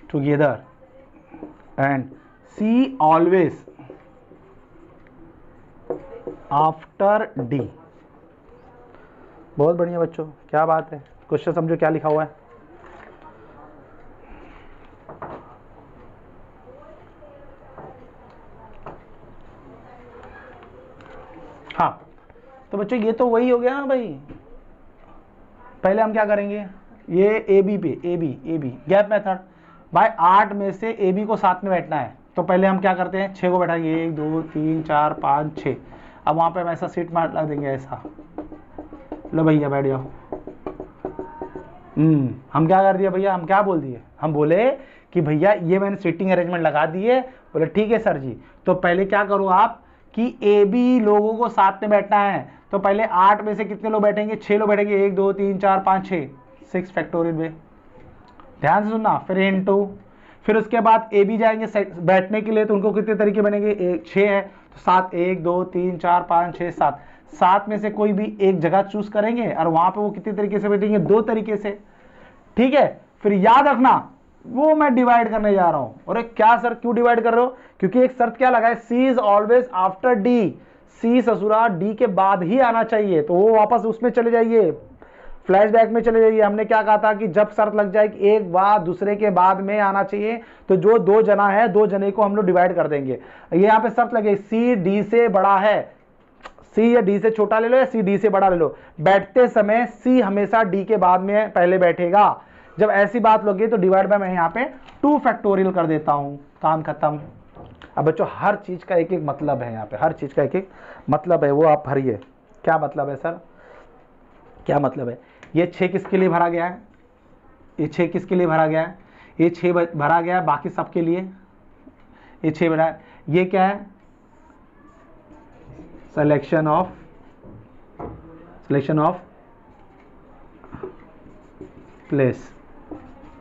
together and C always after D। बहुत बढ़िया बच्चों, क्या बात है। क्वेश्चन समझो क्या लिखा हुआ है। हाँ, तो बच्चों ये तो वही हो गया ना भाई। पहले हम क्या करेंगे, ये AB पे AB गैप मेथड भाई, 8 में से AB को साथ में बैठना है, तो पहले हम क्या करते हैं, 6 को बैठाएंगे, 1 2 3 4 5 6। अब वहां पे हम ऐसा सीट मार लग देंगे ऐसा, लो भैया बैठ जाओ। हम क्या कर दिया भैया, हम क्या बोल दिए, हम बोले कि भैया ये मैंने सीटिंग अरेंजमेंट लगा दी है। बोले ठीक है सर जी। तो पहले क्या करो आप कि ए बी लोगों को साथ में बैठना है, तो पहले 8 में से कितने लोग बैठेंगे, 6 लोग बैठेंगे, 1 2 3 4 5 6, 6 फैक्टोरियल में। ध्यान से सुनना, फिर इनटू, फिर उसके बाद ए बी जाएंगे बैठने के लिए, तो उनको कितने तरीके बनेंगे, 6 है तो 7, 1 2 3 4 5 6 7, 7 में से कोई भी एक जगह चूज करेंगे और वहां पे वो कितने तरीके से बैठेंगे, 2 तरीके से। ठीक है, फिर याद रखना वो मैं डिवाइड करने जा रहा हूं। अरे क्या सर क्यों डिवाइड कर रहे हो, क्योंकि एक शर्त क्या लगा है, सी इज ऑलवेज आफ्टर डी, सी ससुरा डी के बाद ही आना चाहिए। तो वो वापस उसमें चले जाइए, फ्लैशबैक में चले जाइए। हमने क्या कहा था कि जब शर्त लग जाए कि एक बार दूसरे के बाद में आना चाहिए, तो जो 2 जना है 2 जने को हम लोग डिवाइड कर देंगे। ये यहाँ पे शर्त लगे सी डी से बड़ा है, सी या डी से छोटा ले लो या सी डी से बड़ा ले लो, बैठते समय सी हमेशा डी के बाद में पहले बैठेगा। जब ऐसी बात लगे तो डिवाइड बाय मैं यहाँ पे 2 फैक्टोरियल कर देता हूं, काम खत्म। अब बच्चों हर चीज का एक एक मतलब है, यहाँ पे हर चीज का एक एक मतलब है, वो आप भरिए। क्या मतलब है सर, क्या मतलब है, ये 6 किसके लिए भरा गया है, ये 6 किसके लिए भरा गया है, ये 6 भरा गया है बाकी सबके लिए, ये 6 भरा है। ये क्या है, selection of place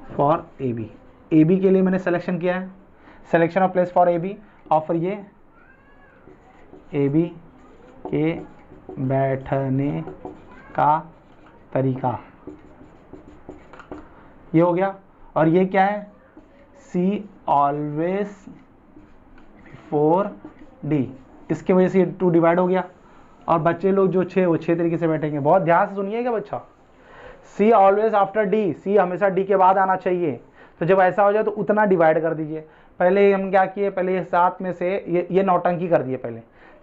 for A B, A B के लिए मैंने सिलेक्शन किया है, selection of place for A B. और फिर ये ए बी के बैठने का तरीका, ये हो गया। और ये क्या है, सी ऑलवेज बिफोर डी, इसके वजह से 2 डिवाइड हो गया। और बच्चे लोग जो 6 वो 6 तरीके से बैठेंगे। बहुत ध्यान से सुनिएगा बच्चा, सी ऑलवेज आफ्टर डी, सी हमेशा डी के बाद आना चाहिए। तो जब ऐसा हो जाए तो उतना डिवाइड कर दीजिए। पहले हम क्या किए, पहले ये 7 में से ये नौटंकी कर दिए, पहले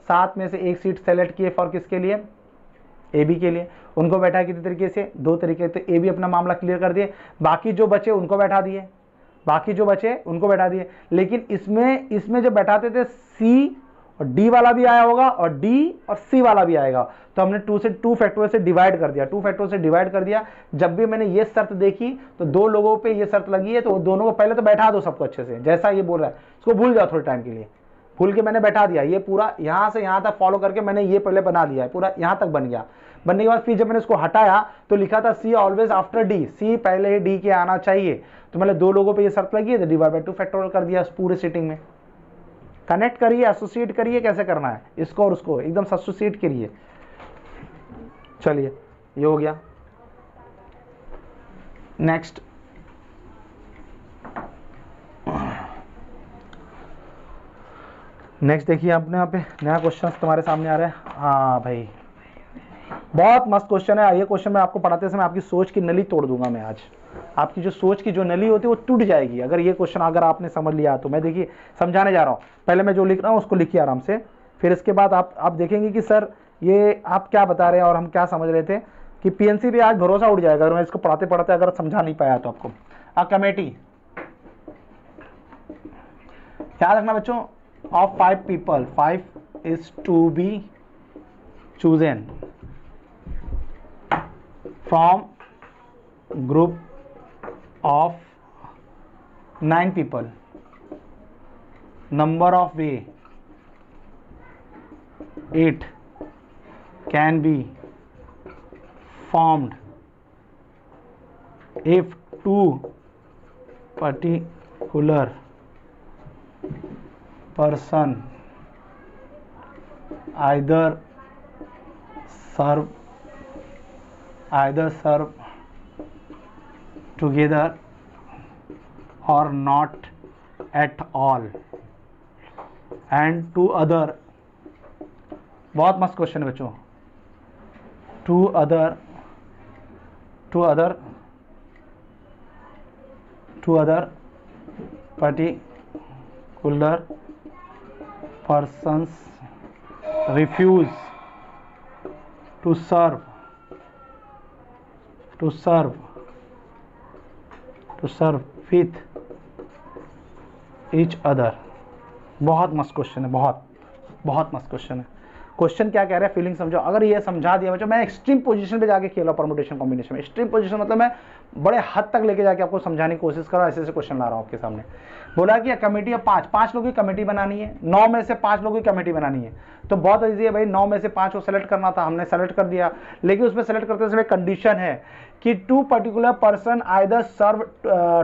7 में से एक सीट सेलेक्ट किए फॉर किसके लिए, ए बी के लिए। उनको बैठा कितने तरीके से, 2 तरीके। तो ए बी अपना मामला क्लियर कर दिए, बाकी जो बचे उनको बैठा दिए, बाकी जो बचे उनको बैठा दिए। लेकिन इसमें जब बैठाते थे सी और डी वाला भी आया होगा और डी और सी वाला भी आएगा, तो हमने 2 से 2 फैक्टोरियल से डिवाइड कर दिया, 2 फैक्टोरियल से डिवाइड कर दिया। जब भी मैंने ये शर्त देखी तो 2 लोगों पे ये शर्त लगी है, तो दोनों को पहले तो बैठा दो सबको अच्छे से, जैसा ये बोल रहा है इसको भूल जाओ थोड़े टाइम के लिए, भूल के मैंने बैठा दिया। ये पूरा यहां से यहां तक फॉलो करके मैंने ये पहले बना दिया है, पूरा यहां तक बन गया। बनने के बाद फिर जब मैंने इसको हटाया तो लिखा था सी ऑलवेज आफ्टर डी, सी पहले डी के आना चाहिए। तो मैंने 2 लोगों पे ये शर्त लगी है तो डिवाइड बाय 2 फैक्टोरियल कर दिया पूरे सीटिंग में। कनेक्ट करिए, एसोसिएट करिए, कैसे करना है इसको और उसको एकदम एसोसिएट करिए। चलिए ये हो गया। नेक्स्ट देखिए आपने यहाँ पे नया क्वेश्चन तुम्हारे सामने आ रहा है। हाँ भाई बहुत मस्त क्वेश्चन है ये क्वेश्चन। मैं आपको पढ़ाते समय आपकी सोच की नली तोड़ दूंगा मैं आज। आपकी जो सोच की जो नली होती है वो टूट जाएगी अगर ये क्वेश्चन अगर आपने समझ लिया तो। मैं देखिए समझाने जा रहा हूँ, पहले मैं जो लिख रहा हूँ उसको लिखिए आराम से, फिर इसके बाद आप देखेंगे कि सर ये आप क्या बता रहे हैं और हम क्या समझ रहे थे, कि पीएनसी पे आज भरोसा उठ जाएगा अगर मैं इसको पढ़ाते पढ़ाते अगर समझा नहीं पाया तो आपको। अ कमेटी, याद रखना बच्चों, of 5 people, 5 is to be chosen from group of 9 people. Number of way 8 can be formed if 2 particular person either serve together or not at all and 2 other, बहुत मस्त क्वेश्चन है बच्चों, 2 other particular persons refuse to serve with each other बहुत मस्त question है, बहुत बहुत मस्त क्वेश्चन है। क्वेश्चन क्या कह रहा है, फीलिंग समझो। अगर ये समझा दिया बच्चों, मैं एक्सट्रीम पोजीशन पे जाके खेला परमुटेशन कॉम्बिनेशन में। एक्सट्रीम पोजीशन मतलब मैं बड़े हद तक लेके जाके आपको समझाने की कोशिश कर रहा हूं, ऐसे ऐसे क्वेश्चन ला रहा हूं आपके सामने। बोला कि कमेटी ऑफ 5 लोगों की कमेटी बनानी है, 9 में से 5 लोगों की कमेटी बनानी है। तो बहुत ईजी है भाई, 9 में से 5 को सेलेक्ट करना था, हमने सेलेक्ट कर दिया। लेकिन उसमें सेलेक्ट करते समय कंडीशन है कि 2 पर्टिकुलर पर्सन आइदर सर्व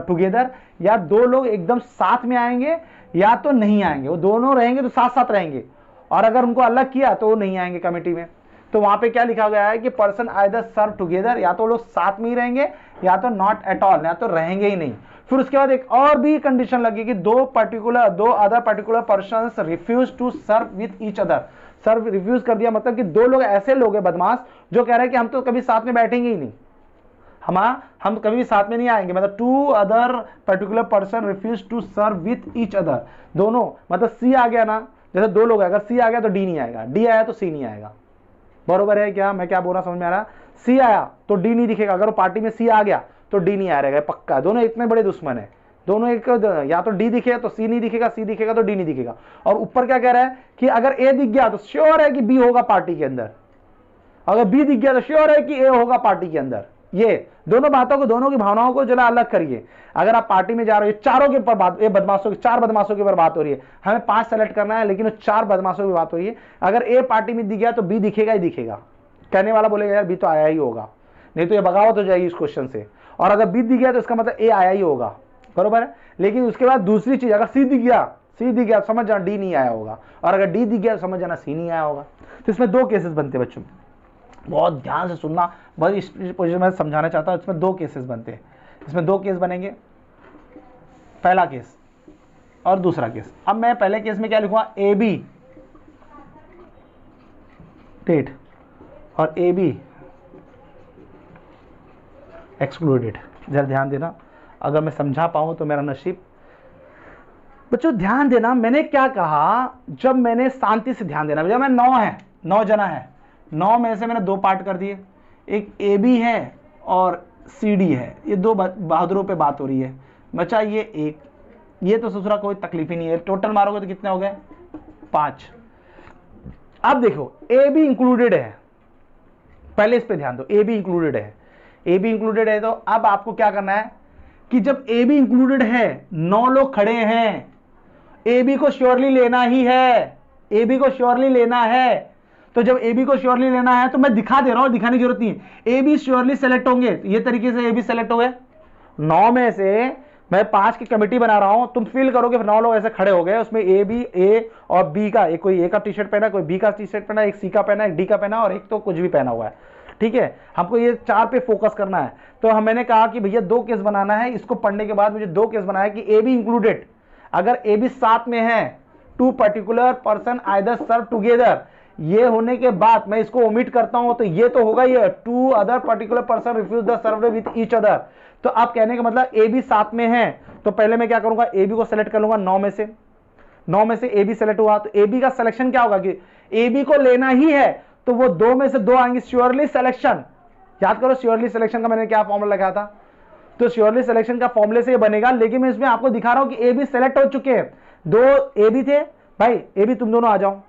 टुगेदर, या 2 लोग एकदम साथ में आएंगे या तो नहीं आएंगे। वो दोनों रहेंगे तो साथ साथ रहेंगे, और अगर उनको अलग किया तो वो नहीं आएंगे कमेटी में। तो वहां पे क्या लिखा गया है कि पर्सन आइदर सर्व टुगेदर, या तो लोग साथ में ही रहेंगे या तो नॉट एट ऑल, या तो रहेंगे ही नहीं। फिर उसके बाद एक और भी कंडीशन लगी कि 2 other particular persons refuse to serve with each other. Serve refuse कर दिया मतलब कि 2 लोग ऐसे लोग हैं बदमाश जो कह रहे हैं कि हम तो कभी साथ में बैठेंगे ही नहीं, हम कभी भी साथ में नहीं आएंगे। मतलब 2 other particular person refuse to serve with each other. दोनों मतलब सी आ गया ना, जैसे 2 लोग, अगर सी आ गया तो डी नहीं आएगा, डी आया तो सी नहीं आएगा। बरोबर है क्या? मैं क्या बोल रहा समझ में आ रहा? सी आया तो डी नहीं दिखेगा, अगर पार्टी में सी आ गया तो डी नहीं आ रहेगा, पक्का। दोनों इतने बड़े दुश्मन है, दोनों एक, या तो डी दिखेगा तो सी नहीं दिखेगा, सी दिखेगा तो डी नहीं दिखेगा। और ऊपर क्या कह रहा है कि अगर ए दिख गया तो श्योर है कि बी होगा पार्टी के अंदर, अगर बी दिख गया तो श्योर है कि ए होगा पार्टी के अंदर। ये दोनों बातों को, दोनों की भावनाओं को जरा अलग करिए। अगर आप पार्टी में जा रहे हो, चारों के ऊपर बात, ये बदमाशों की, 4 बदमाशों के ऊपर बात हो रही है, हमें 5 सेलेक्ट करना है, लेकिन 4 बदमाशों की बात हो रही है। अगर ए पार्टी में दिख गया तो बी दिखेगा ही दिखेगा। कहने वाला बोलेगा यार बी तो आया ही होगा, नहीं तो ये बगावत हो जाएगी इस क्वेश्चन से। और अगर बी दिख गया तो इसका मतलब ए आया ही होगा, बरोबर है। लेकिन उसके बाद दूसरी चीज, अगर सी दिख गया समझ जाना डी नहीं आया होगा, और अगर डी दिख गया तो समझ जाना सी नहीं आया होगा। तो इसमें 2 केसेस बनते हैं बच्चों, बहुत ध्यान से सुनना, बहुत इस पोजीशन में समझाना चाहता हूं। इसमें 2 केसेस बनते हैं, इसमें 2 केस बनेंगे, पहला केस और दूसरा केस। अब मैं पहले केस में क्या लिखूंगा, ए बी टेट और ए बी एक्सक्लूडेड। जरा ध्यान देना, अगर मैं समझा पाऊं तो मेरा नसीब। बच्चों ध्यान देना, मैंने क्या कहा, जब मैंने शांति से ध्यान देना, जब मैं 9 जना है, 9 में से मैंने 2 पार्ट कर दिए, एक ए बी है और सी डी है। ये 2 बहादुरों पे बात हो रही है बच्चा। ये एक, ये तो ससुरा कोई तकलीफ ही नहीं है। टोटल मारोगे तो कितने हो गए, 5। अब देखो ए बी इंक्लूडेड है, पहले इस पे ध्यान दो, ए बी इंक्लूडेड है। ए बी इंक्लूडेड है तो अब आपको क्या करना है कि जब ए बी इंक्लूडेड है, 9 लोग खड़े हैं, ए बी को श्योरली लेना ही है, ए बी को श्योरली लेना है। तो जब ए बी को श्योरली लेना है तो मैं दिखा दे रहा हूं, दिखाने की जरूरत नहीं है। ए बी श्योरली सेलेक्ट होंगे, ये तरीके से ए बी सेलेक्ट हो गए। 9 में से मैं 5 की कमेटी बना रहा हूं, तुम फील करोगे 9 लोग ऐसे खड़े हो गए, उसमें ए और बी का, एक कोई ए का टी शर्ट पहना, कोई बी का टी शर्ट पहना, एक सी का पहना, एक डी का पहना, और एक तो कुछ भी पहना हुआ है। ठीक है, हमको ये 4 पे फोकस करना है। तो मैंने कहा कि भैया 2 केस बनाना है। इसको पढ़ने के बाद मुझे 2 केस बनाया कि ए बी इंक्लूडेड, अगर ए बी साथ में है, 2 पर्टिकुलर पर्सन आइदर सर्व टुगेदर, ये होने के बाद मैं इसको ओमिट करता हूं तो ये तो होगा ये 2 other particular person refuse the serve with each other. तो आप कहने का मतलब ए बी साथ में है, तो पहले मैं क्या करूंगा, ए बी को सेलेक्ट कर लूंगा। 9 में से ए बी सेलेक्ट हुआ, तो ए बी का सिलेक्शन क्या होगा कि ए बी को लेना ही है, तो वो 2 में से 2 आएंगे, श्योरली सिलेक्शन। याद करो श्योरली सिलेक्शन का मैंने क्या फॉर्मूला लगाया था, तो श्योरली सिलेक्शन का फॉर्मूले से ये बनेगा। लेकिन मैं इसमें आपको दिखा रहा हूं कि ए बी सेलेक्ट हो चुके हैं, 2 ए बी थे। भाई ए बी तुम दोनों आ जाओ।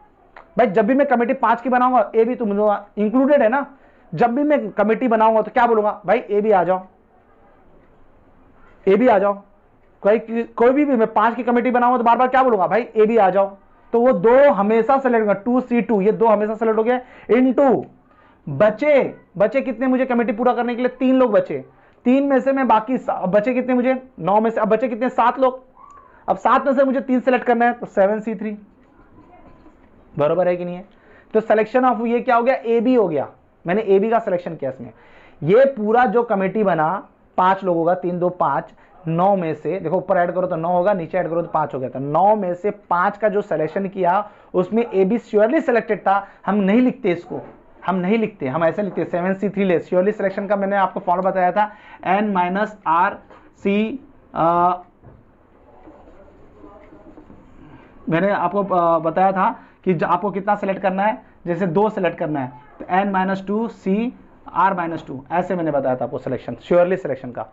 भाई जब भी मैं कमेटी 5 की बनाऊंगा, ए बी तुम दोनों इंक्लूडेड है ना, जब भी मैं कमेटी बनाऊंगा तो क्या बोलूंगा, भाई ए बी आ जाओ, ए बी आ जाओ। कोई भी मैं 5 की कमेटी बनाऊंगा तो बार बार क्या बोलूंगा, भाई ए बी आ जाओ। तो वो 2 हमेशा सेलेक्ट होगा, 2C2, ये 2 हमेशा सेलेक्ट हो गया। इनटू बचे कितने मुझे कमेटी पूरा करने के लिए, 3 लोग बचे। 3 में से मैं बाकी बचे कितने मुझे, 9 में से अब बचे कितने, 7 लोग। अब 7 में से मुझे 3 सेलेक्ट करना है, तो 7C3, बरोबर है कि नहीं है। तो सिलेक्शन ऑफ ये क्या हो गया, ए बी हो गया। मैंने ए बी का सिलेक्शन किया इसमें। ये पूरा जो कमेटी बना 5 लोगों का, 3 2 5, 9 में से देखो ऊपर ऐड करो तो 9 होगा, नीचे ऐड करो तो 5 हो गया था। 9 में से 5 का जो सिलेक्शन किया उसमें ए बी श्योरली सिलेक्टेड था। हम नहीं लिखते इसको, हम ऐसे लिखते 7C3 ले। श्योरली सिलेक्शन का मैंने आपको फॉर्मूला बताया था, N-RC, मैंने आपको बताया था कि आपको कितना सेलेक्ट करना है, जैसे 2 सेलेक्ट करना है तो N-2 CR-2, ऐसे मैंने बताया था आपको सिलेक्शन, श्योरली सिलेक्शन का।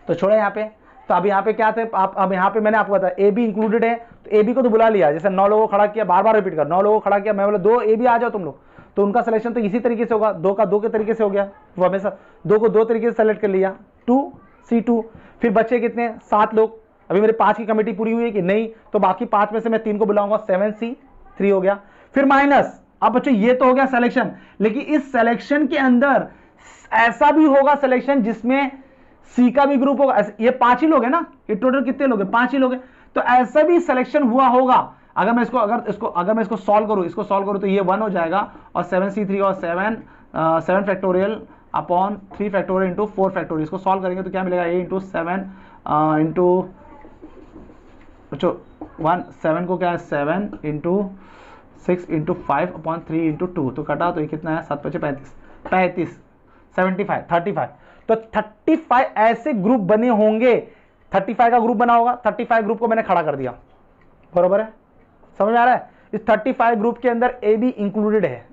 तो छोड़े यहाँ पे, तो अब यहाँ पे क्या थे, आप अब यहाँ पे मैंने आपको बताया ए बी इंक्लूडेड है, तो ए बी को तो बुला लिया, जैसे 9 लोगों को खड़ा किया, बार बार रिपीट कर, 9 लोगों को खड़ा किया, मैं बोला 2 ए बी आ जाओ तुम लोग, तो उनका सिलेक्शन तो इसी तरीके से होगा, 2 का 2 के तरीके से हो गया, वो हमेशा 2 को 2 तरीके से सेलेक्ट कर लिया, 2 C2। फिर बच्चे कितने, 7 लोग, अभी मेरे 5 की कमेटी पूरी हुई है कि नहीं, तो बाकी 5 में से मैं 3 को बुलाऊंगा, 7C3 हो गया। फिर माइनस, अब बच्चों ये तो हो गया सिलेक्शन, लेकिन इस सिलेक्शन के अंदर ऐसा भी होगा सिलेक्शन जिसमें सी का भी ग्रुप होगा, ये 5 ही लोग हैं ना, ये टोटल कितने लोग हैं, 5 ही लोग हैं, तो ऐसा भी सिलेक्शन हुआ होगा। अगर मैं इसको सॉल्व करूं तो ये 1 हो जाएगा, और 7C3 और 7 factorial upon 3 factorial into 4 factorial, इसको सॉल्व करेंगे तो क्या मिलेगा, a इंटू 7 इंटू 7 को क्या है 7 इंटू 6 इंटू 5 अपॉन 3 इंटू 2, तो कटा तो ये कितना है, 7 5 35 75 35, तो 35 ऐसे ग्रुप बने होंगे, 35 का ग्रुप बना होगा, 35 ग्रुप को मैंने खड़ा कर दिया, बरोबर है, समझ में आ रहा है। इस 35 ग्रुप के अंदर ए बी इंक्लूडेड है,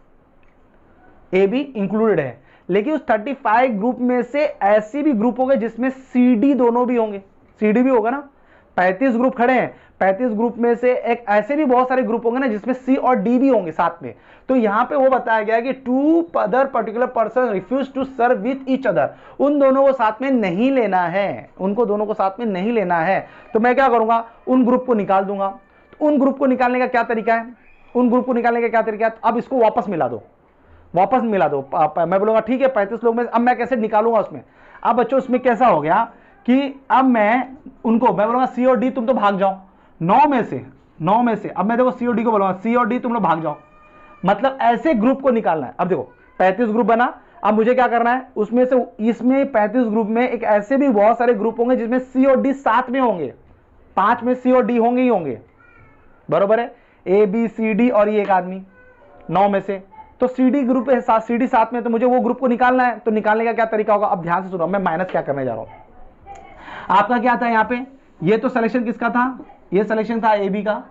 ए बी इंक्लूडेड है, लेकिन उस 35 ग्रुप में से ऐसे भी ग्रुप होंगे जिसमें सी डी दोनों भी होंगे, सी डी भी होगा ना, 35 ग्रुप खड़े हैं, 35 ग्रुप में से एक ऐसे भी बहुत सारे ग्रुप होंगे ना जिसमें सी और डी भी होंगे साथ में। तो यहां पे वो बताया गया कि 2 other particular person refuse to serve with each other, उन दोनों को साथ में नहीं लेना है, उनको दोनों को साथ में नहीं लेना है, तो मैं क्या करूंगा, उन ग्रुप को निकाल दूंगा। तो उन ग्रुप को निकालने का क्या तरीका है, उन ग्रुप को निकालने का क्या तरीका है, तो अब इसको वापस मिला दो, वापस मिला दो, मैं बोलूंगा ठीक है 35 लोग में, अब मैं कैसे निकालूंगा उसमें। अब बच्चों उसमें कैसा हो गया कि अब मैं बोलूंगा सी और डी तुम तो भाग जाओ, 9 में से अब मैं देखो सी और डी को बोलूंगा, सी और डी तुम लोग भाग जाओ, मतलब ऐसे ग्रुप को निकालना है। अब देखो 35 ग्रुप बना, अब मुझे क्या करना है, उसमें से इसमें 35 ग्रुप में एक ऐसे भी बहुत सारे ग्रुप होंगे जिसमें सी और डी साथ में होंगे, 5 में सी और डी होंगे ही होंगे, बरोबर है, ए बी सी डी और ये एक आदमी 9 में से, तो सी डी ग्रुप है, सी डी साथ में, तो मुझे वो ग्रुप को निकालना है। तो निकालने का क्या तरीका होगा, अब ध्यान से सुनो, मैं माइनस क्या करने जा रहा हूं। आपका क्या था यहाँ पे, ये तो सिलेक्शन किसका था, ये सिलेक्शन था ए बी का।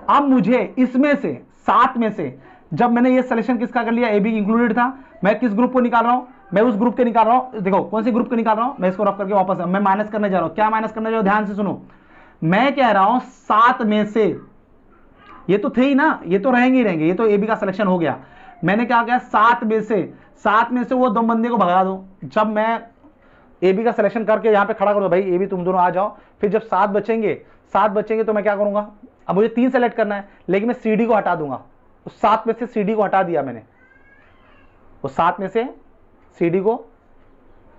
अब मुझे इसमें से 7 में से जब मैंने ये सिलेक्शन किसका कर लिया, ए बी इंक्लूडेड था, मैं किस ग्रुप को निकाल रहा हूं, मैं उस ग्रुप के निकाल रहा हूं। देखो कौन से ग्रुप को निकाल रहा हूं, मैं इसको रफ करके वापस मैं माइनस करने जा रहा हूं। क्या माइनस करने जा रहा हूं, ध्यान से सुनो, मैं कह रहा हूं 7 में से, ये तो थे ही ना, ये तो रहेंगे ही रहेंगे, ये तो ए बी का सिलेक्शन हो गया। मैंने क्या किया, 7 में से वो 2 बंदे को भगा दो। जब मैं ए बी का सिलेक्शन करके यहां पे खड़ा करूंगा, भाई ए बी तुम दोनों आ जाओ, फिर जब 7 बचेंगे तो मैं क्या करूंगा, अब मुझे 3 सेलेक्ट करना है, लेकिन मैं सी डी को हटा दूंगा। उस 7 में से सी डी को हटा दिया मैंने, उस 7 में से सी डी को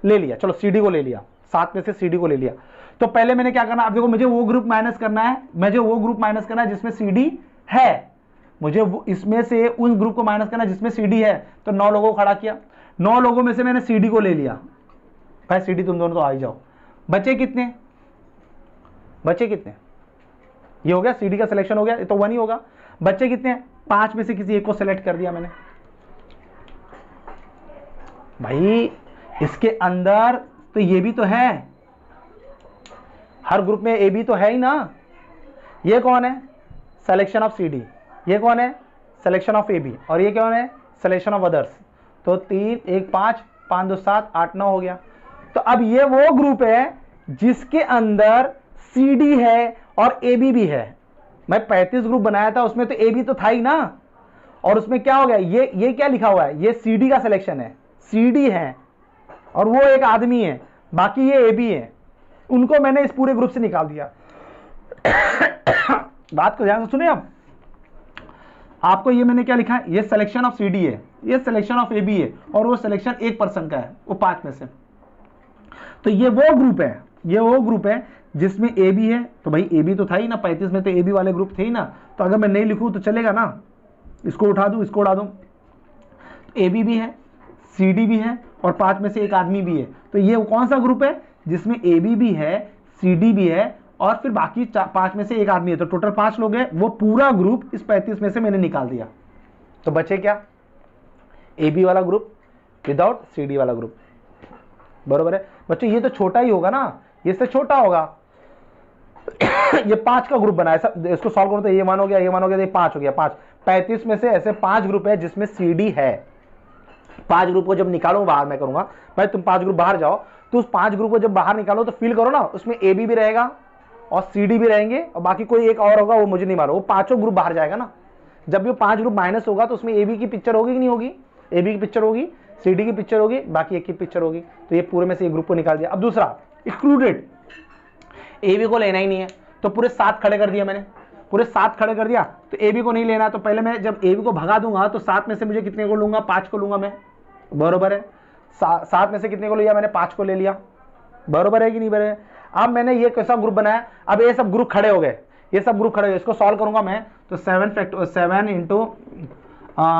ले लिया, चलो सी डी को ले लिया, 7 में से सी डी को ले लिया। तो पहले मैंने क्या करना, अब देखो मुझे वो ग्रुप माइनस करना है, जिसमें सी डी है, मुझे इसमें से उन ग्रुप को माइनस करना जिसमें सी डी है। तो 9 लोगों को खड़ा किया, 9 लोगों में से मैंने सी डी को ले लिया, भाई सी डी तुम दोनों तो आ ही जाओ। बचे कितने, ये हो गया, सी डी का सिलेक्शन हो गया, ये तो 1 ही होगा। बच्चे कितने, 5 में से किसी एक को सिलेक्ट कर दिया मैंने। भाई इसके अंदर तो ये भी तो है, हर ग्रुप में ए बी तो है ही ना। ये कौन है, सिलेक्शन ऑफ सी डी, ये कौन है, सिलेक्शन ऑफ ए बी, और ये कौन है, सिलेक्शन ऑफ अदर्स। तो 3 1 5 5 2 7 8 9 हो गया। तो अब ये वो ग्रुप है जिसके अंदर सी डी है और ए बी भी है। मैं 35 ग्रुप बनाया था, उसमें तो ए बी तो था ही ना, और उसमें क्या हो गया, ये क्या लिखा हुआ है, ये सी डी का सिलेक्शन है, सी डी है और वो एक आदमी है, बाकी ये ए बी है, उनको मैंने इस पूरे ग्रुप से निकाल दिया। बात को ध्यान से सुने। अब आपको ये मैंने क्या लिखा है, ये सिलेक्शन ऑफ सी डी है, ये सिलेक्शन ऑफ ए बी है, और वो सिलेक्शन एक पर्सन का है, वो 5 में से। तो ये वो ग्रुप है जिसमें ए बी है। तो भाई ए बी तो था ही ना, 35 में तो ए बी वाले ग्रुप थे ही ना, तो अगर मैं नहीं लिखूं तो चलेगा ना, इसको उठा दूं, इसको उठा दूं, ए बी भी है, सी डी भी है, और 5 में से एक आदमी भी है। तो ये कौन सा ग्रुप है जिसमें ए बी भी है, सी डी भी है, और फिर बाकी 5 में से एक आदमी है। तो टोटल 5 लोग हैं, वो पूरा ग्रुप इस 35 में से मैंने निकाल दिया। तो बचे क्या, ए बी वाला ग्रुप विदाउट सी डी वाला ग्रुप, बरोबर है बच्चों। ये तो छोटा ही होगा ना, ये इससे छोटा होगा। ये 5 का ग्रुप बना है, इसको सॉल्व करो तो ये 1 हो गया, ये 1 हो गया, ये 5 हो गया। 5 35 में से ऐसे 5 ग्रुप है जिसमें सी डी है, 5 ग्रुप को जब निकालो बाहर मैं करूंगा, भाई तुम 5 ग्रुप बाहर जाओ, तो उस 5 ग्रुप को जब बाहर निकालो तो फील करो ना, उसमें ए बी भी रहेगा और सी डी भी रहेंगे और बाकी कोई एक और होगा, वो मुझे नहीं मालूम, वो पांचों ग्रुप बाहर जाएगा ना। जब ये 5 ग्रुप माइनस होगा तो उसमें ए बी की पिक्चर होगी कि नहीं होगी, ए बी की पिक्चर होगी, सी डी की पिक्चर होगी, बाकी एक की पिक्चर होगी। तो ये पूरे में से एक ग्रुप को निकाल दिया। अब दूसरा एक्सक्लूडेड, ए बी को लेना ही नहीं है, तो पूरे 7 खड़े कर दिया मैंने, पूरे 7 खड़े कर दिया। तो ए बी को नहीं लेना, तो पहले मैं जब ए बी को भगा दूंगा तो 7 में से मुझे कितने को लूंगा, 5 को लूंगा मैं, बरोबर है। 7 में से कितने को लिया मैंने, 5 को ले लिया, बरोबर है कि नहीं बराबर। अब मैंने ये कैसा ग्रुप बनाया, अब ये सब ग्रुप खड़े हो गए, ये सब ग्रुप खड़े हो गए, इसको सॉल्व करूंगा मैं तो 7 इंटू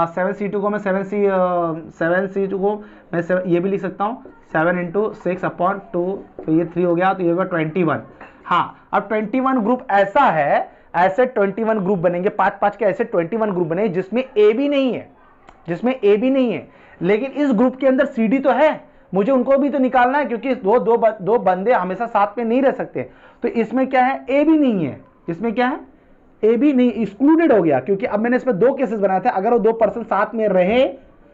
7c2 को मैं 7c2 को मैं ये भी लिख सकता हूँ 7 इंटू 6/2, तो ये 3 हो गया, तो ये होगा 21। हाँ, अब 21 ग्रुप ऐसा है, ऐसे 21 ग्रुप बनेंगे, 5-5 के ऐसे 21 ग्रुप बने जिसमें ए बी नहीं है, जिसमें ए बी नहीं है, लेकिन इस ग्रुप के अंदर सी डी तो है, मुझे उनको भी तो निकालना है, क्योंकि दो बंदे हमेशा साथ में नहीं रह सकते। तो इसमें क्या है, ए बी नहीं है, इसमें क्या है, ए बी नहीं, एक्सक्लूडेड हो गया, क्योंकि अब मैंने इसमें 2 केसेस बनाए थे, अगर वो 2 पर्सन साथ में रहे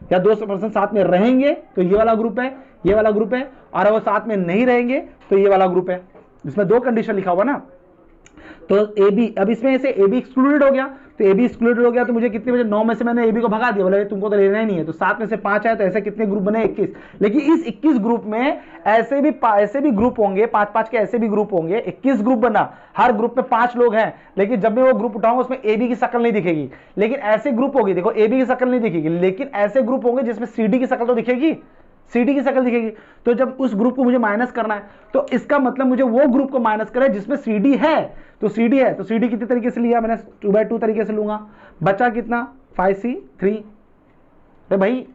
या 2 पर्सन साथ में रहेंगे तो ये वाला ग्रुप है, ये वाला ग्रुप है, और वो साथ में नहीं रहेंगे तो ये वाला ग्रुप है, इसमें 2 कंडीशन लिखा हुआ ना। तो ए बी, अब इसमें से ए बी एक्सक्लूडेड हो गया, तो ए बी एक्सक्लूडेड हो गया, तो मुझे कितने बजे, 9 में से मैंने ए बी को भगा दिया, बोले तुमको तो लेना ही नहीं है, तो 7 में से 5 आया, तो ऐसे कितने ग्रुप बने, 21। लेकिन इस 21 ग्रुप में ऐसे भी ग्रुप होंगे, 5-5 के ऐसे भी ग्रुप होंगे, 21 ग्रुप बना, हर ग्रुप में 5 लोग हैं, लेकिन जब मैं वो ग्रुप उठाऊंगा उसमें ए बी की शक्ल नहीं दिखेगी, लेकिन ऐसे ग्रुप होगी, देखो ए बी की शक्ल नहीं दिखेगी, लेकिन ऐसे ग्रुप होंगे जिसमें सी डी की शक्ल तो दिखेगी, सीडी की शक्ल दिखेगी। तो जब उस ग्रुप को मुझे माइनस करना है, तो इसका मतलब मुझे वो ग्रुप को माइनस करें जिसमें सीडी है, तो सीडी है, तो सीडी कितने तरीके से लिया मैंने, 2/2 तरीके से लूंगा, बचा कितना 5c3। अरे भाई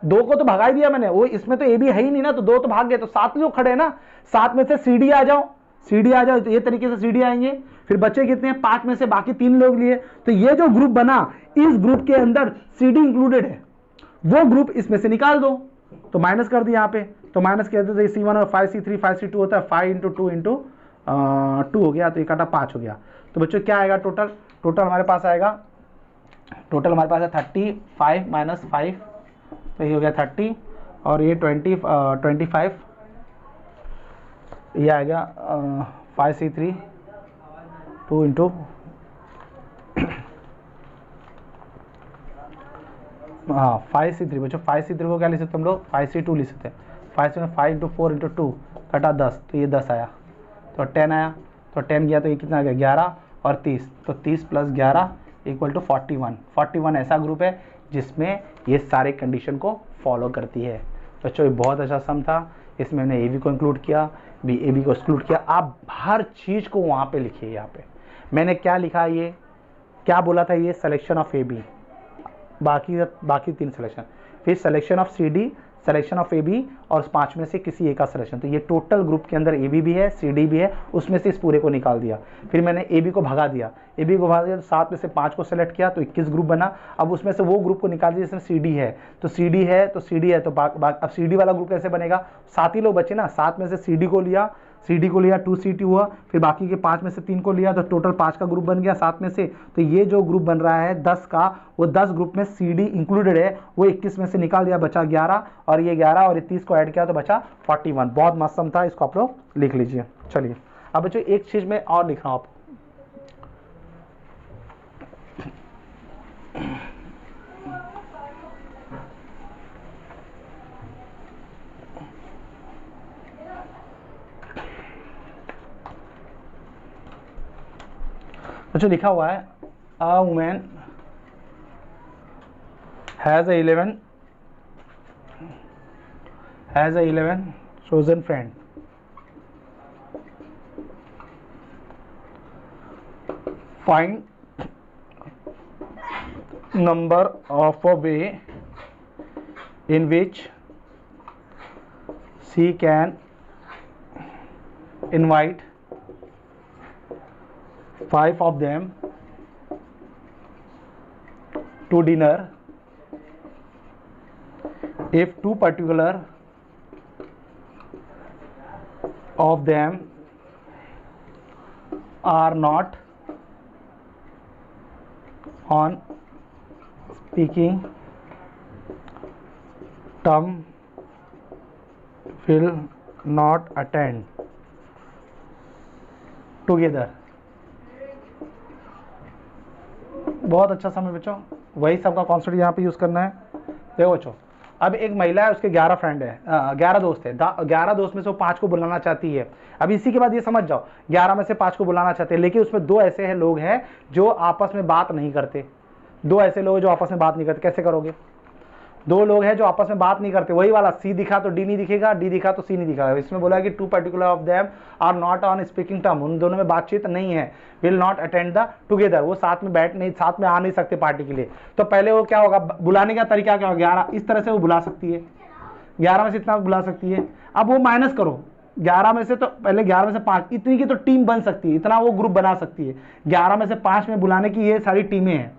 2 को तो भगा ही दिया मैंने, वो इसमें तो ए बी है ही नहीं ना, तो 2 तो भाग गए, तो 7 जो खड़े हैं ना, 7 में से सीडी आ जाओ, सीडी आ जाओ, तो ये तरीके से सीडी आएंगे। फिर बचे कितने हैं, 5 में से बाकी 3 लोग लिए, तो ये जो ग्रुप बना, इस ग्रुप के अंदर सीडी इंक्लूडेड है, वो ग्रुप इसमें से निकाल दो, तो माइनस कर दिया यहाँ पे, तो माइनस कर देते C1 और 5c3 5c2 होता है 5 इंटू 2 इंटू 2 हो गया, तो ये काटा 5 हो गया। तो बच्चों क्या आएगा टोटल, टोटल हमारे पास आएगा, टोटल हमारे पास है 35 माइनस 5, तो ये हो गया 30, और ये 25, ये आएगा 5c3 2 इंटू हाँ 5c3, बच्चों 5c3 को क्या लिख सकते हम लोग, 5c2 लिख सकते हैं, 5 इंटू 4 इंटू 2 कटा 10, तो ये 10 आया, तो 10 आया, तो 10 गया तो ये कितना आ गया 11 और 30, तो 30 प्लस 11 इक्वल टू 41। 41 ऐसा ग्रुप है जिसमें ये सारे कंडीशन को फॉलो करती है। बच्चों ये बहुत अच्छा सम था, इसमें मैंने ए बी को इंक्लूड किया, ए बी को एक्सक्लूड किया। आप हर चीज़ को वहाँ पे लिखिए, यहाँ पे मैंने क्या लिखा, ये क्या बोला था, ये सिलेक्शन ऑफ ए बी, बाकी 3 सिलेक्शन, फिर selection of C D, selection of A B, और 5 में से किसी एक का सिलेक्शन। तो ये टोटल ग्रुप के अंदर ए बी भी है, सी डी भी है, उसमें से इस पूरे को निकाल दिया। फिर मैंने ए बी को भगा दिया, ए बी को भगा दिया, तो 7 में से 5 को सेलेक्ट किया, तो 21 ग्रुप बना। अब उसमें से वो ग्रुप को निकाल दिया जिसमें सी डी है, तो सी डी है, तो सी डी है, तो अब सी डी वाला ग्रुप कैसे बनेगा, 7 ही लोग बचे ना, 7 में से सी डी को लिया, 2c2 हुआ, फिर बाकी के 5 में से 3 को लिया, तो टोटल 5 का ग्रुप बन गया 7 में से। तो ये जो ग्रुप बन रहा है 10 का, वो 10 ग्रुप में सी डी इंक्लूडेड है, वो 21 में से निकाल दिया, बचा 11, और ये 11 और 30 को ऐड किया तो बचा 41। बहुत मस्त सम था, इसको आप लोग लिख लीजिए। चलिए अब बच्चों एक चीज में और लिख रहा हूँ आपको, जो लिखा हुआ है, a women has a 11 chosen friend, find number of a way in which she can invite 5 of them to dinner if 2 particular of them are not on speaking term will not attend together. बहुत अच्छा समय बच्चों, वही सबका concept यहाँ पे use करना है। देखो बच्चों, अब एक महिला है, उसके 11 फ्रेंड है, 11 दोस्त है, 11 दोस्त में से वो 5 को बुलाना चाहती है। अब इसी के बाद ये समझ जाओ, 11 में से 5 को बुलाना चाहते हैं, लेकिन उसमें 2 ऐसे हैं लोग हैं जो आपस में बात नहीं करते। 2 ऐसे लोग जो आपस में बात नहीं करते, कैसे करोगे? 2 लोग हैं जो आपस में बात नहीं करते, वही वाला, सी दिखा तो डी नहीं दिखेगा, डी दिखा तो सी नहीं दिखेगा। इसमें बोला है कि 2 particular of them are not on speaking term, उन दोनों में बातचीत नहीं है। Will not attend the together, वो साथ में बैठ नहीं, साथ में आ नहीं सकते पार्टी के लिए। तो पहले वो क्या होगा, बुलाने का तरीका क्या होगा, 11 इस तरह से वो बुला सकती है, 11 में से इतना बुला सकती है। अब वो माइनस करो, 11 में से तो पहले 11 में से 5, इतनी की तो टीम बन सकती है, इतना वो ग्रुप बना सकती है। 11 में से 5 में बुलाने की ये सारी टीमें हैं,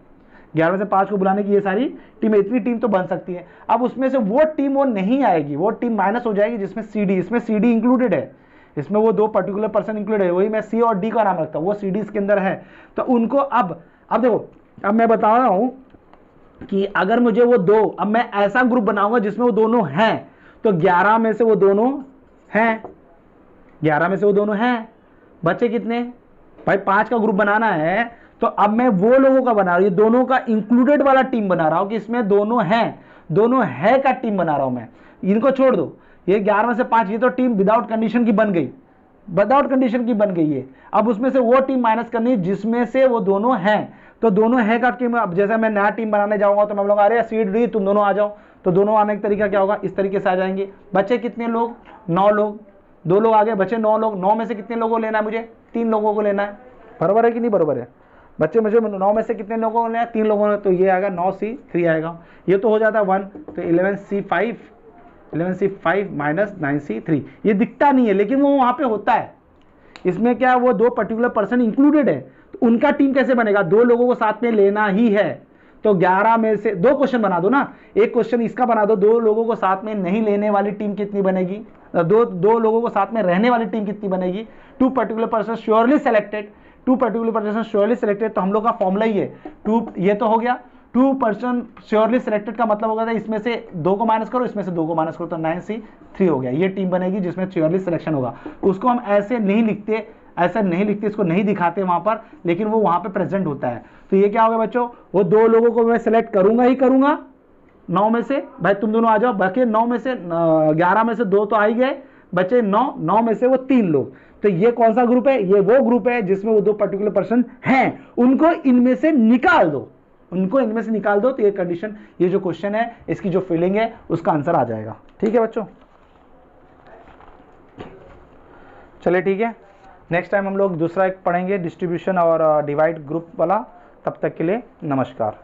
11 में से 5 को बुलाने की ये सारी टीमें, इतनी टीम तो बन सकती है। अब उसमें से वो टीम वो नहीं आएगी, वो टीम माइनस हो जाएगी जिसमें CD, इसमें CD इंक्लूडेड है, इसमें वो 2 पर्टिकुलर पर्सन इंक्लूडेड है, वही मैं C और D का नाम रखता हूँ, वो CD इसके अंदर है। तो उनको अब देखो, अब मैं बता रहा हूँ कि अगर मुझे वो 2, अब मैं ऐसा ग्रुप बनाऊंगा जिसमें वो दोनों हैं, तो 11 में से वो दोनों हैं, 11 में से वो दोनों हैं, बच्चे कितने भाई, 5 का ग्रुप बनाना है। तो अब मैं वो लोगों का बना रहा हूं, ये दोनों का इंक्लूडेड वाला टीम बना रहा हूं कि इसमें दोनों हैं, दोनों है का टीम बना रहा हूं मैं। इनको छोड़ दो, ये 11 में से 5, ये तो टीम विदाउट कंडीशन की बन गई, विदाउट कंडीशन की बन गई है। अब उसमें से वो टीम माइनस करनी है जिसमें से वो दोनों हैं, तो दोनों है का टीम। अब जैसे मैं नया टीम बनाने जाऊंगा तो मैं बोलूंगा अरे CD तुम दोनों आ जाओ, तो दोनों आने का तरीका क्या होगा, इस तरीके से आ जाएंगे। बच्चे कितने लोग, 9 लोग, 2 लोग आगे, बचे 9 लोग। 9 में से कितने लोगों को लेना है, मुझे 3 लोगों को लेना है, बराबर है कि नहीं बराबर है बच्चे? मुझे 9 में से कितने लोगों को लेना है, 3 लोगों ने, तो ये आएगा 9C3 आएगा, ये तो हो जाता है 1, तो 11C5 माइनस 9C3, ये दिखता नहीं है लेकिन वो वहां पे होता है। इसमें क्या, वो 2 पर्टिकुलर पर्सन इंक्लूडेड है, तो उनका टीम कैसे बनेगा, 2 लोगों को साथ में लेना ही है। तो 11 में से 2 क्वेश्चन बना दो ना, एक क्वेश्चन इसका बना दो, 2 लोगों को साथ में नहीं लेने वाली टीम कितनी बनेगी, 2 लोगों को साथ में रहने वाली टीम कितनी बनेगी। 2 particular person surely selected, 2 particular person surely selected, तो हम लोग का फॉर्मूला ही है 2, ये तो हो गया। 2 पर्सन श्योरली सिलेक्टेड का मतलब होगा था इसमें से 2 को माइनस करो, इसमें से 2 को माइनस करो, तो 9C3 हो गया। ये टीम बनेगी जिसमें श्योरली सिलेक्शन होगा। उसको हम ऐसे नहीं लिखते, इसको नहीं दिखाते वहां पर, लेकिन वो वहां पे प्रेजेंट होता है। तो ये क्या होगा बच्चों, वो 2 लोगों को मैं सिलेक्ट करूंगा ही करूंगा 9 में से, भाई तुम दोनों आ जाओ, बाकी 9 में से 11 में से 2 तो आ ही गए, बचे 9 में से वो 3 लोग। तो ये कौन सा ग्रुप है, ये वो ग्रुप है जिसमें वो 2 पर्टिकुलर पर्सन हैं, उनको इनमें से निकाल दो, तो ये कंडीशन, ये जो क्वेश्चन है इसकी जो फीलिंग है उसका आंसर आ जाएगा। ठीक है बच्चों, चलिए ठीक है, नेक्स्ट टाइम हम लोग दूसरा एक पढ़ेंगे, डिस्ट्रीब्यूशन और डिवाइड ग्रुप वाला। तब तक के लिए नमस्कार।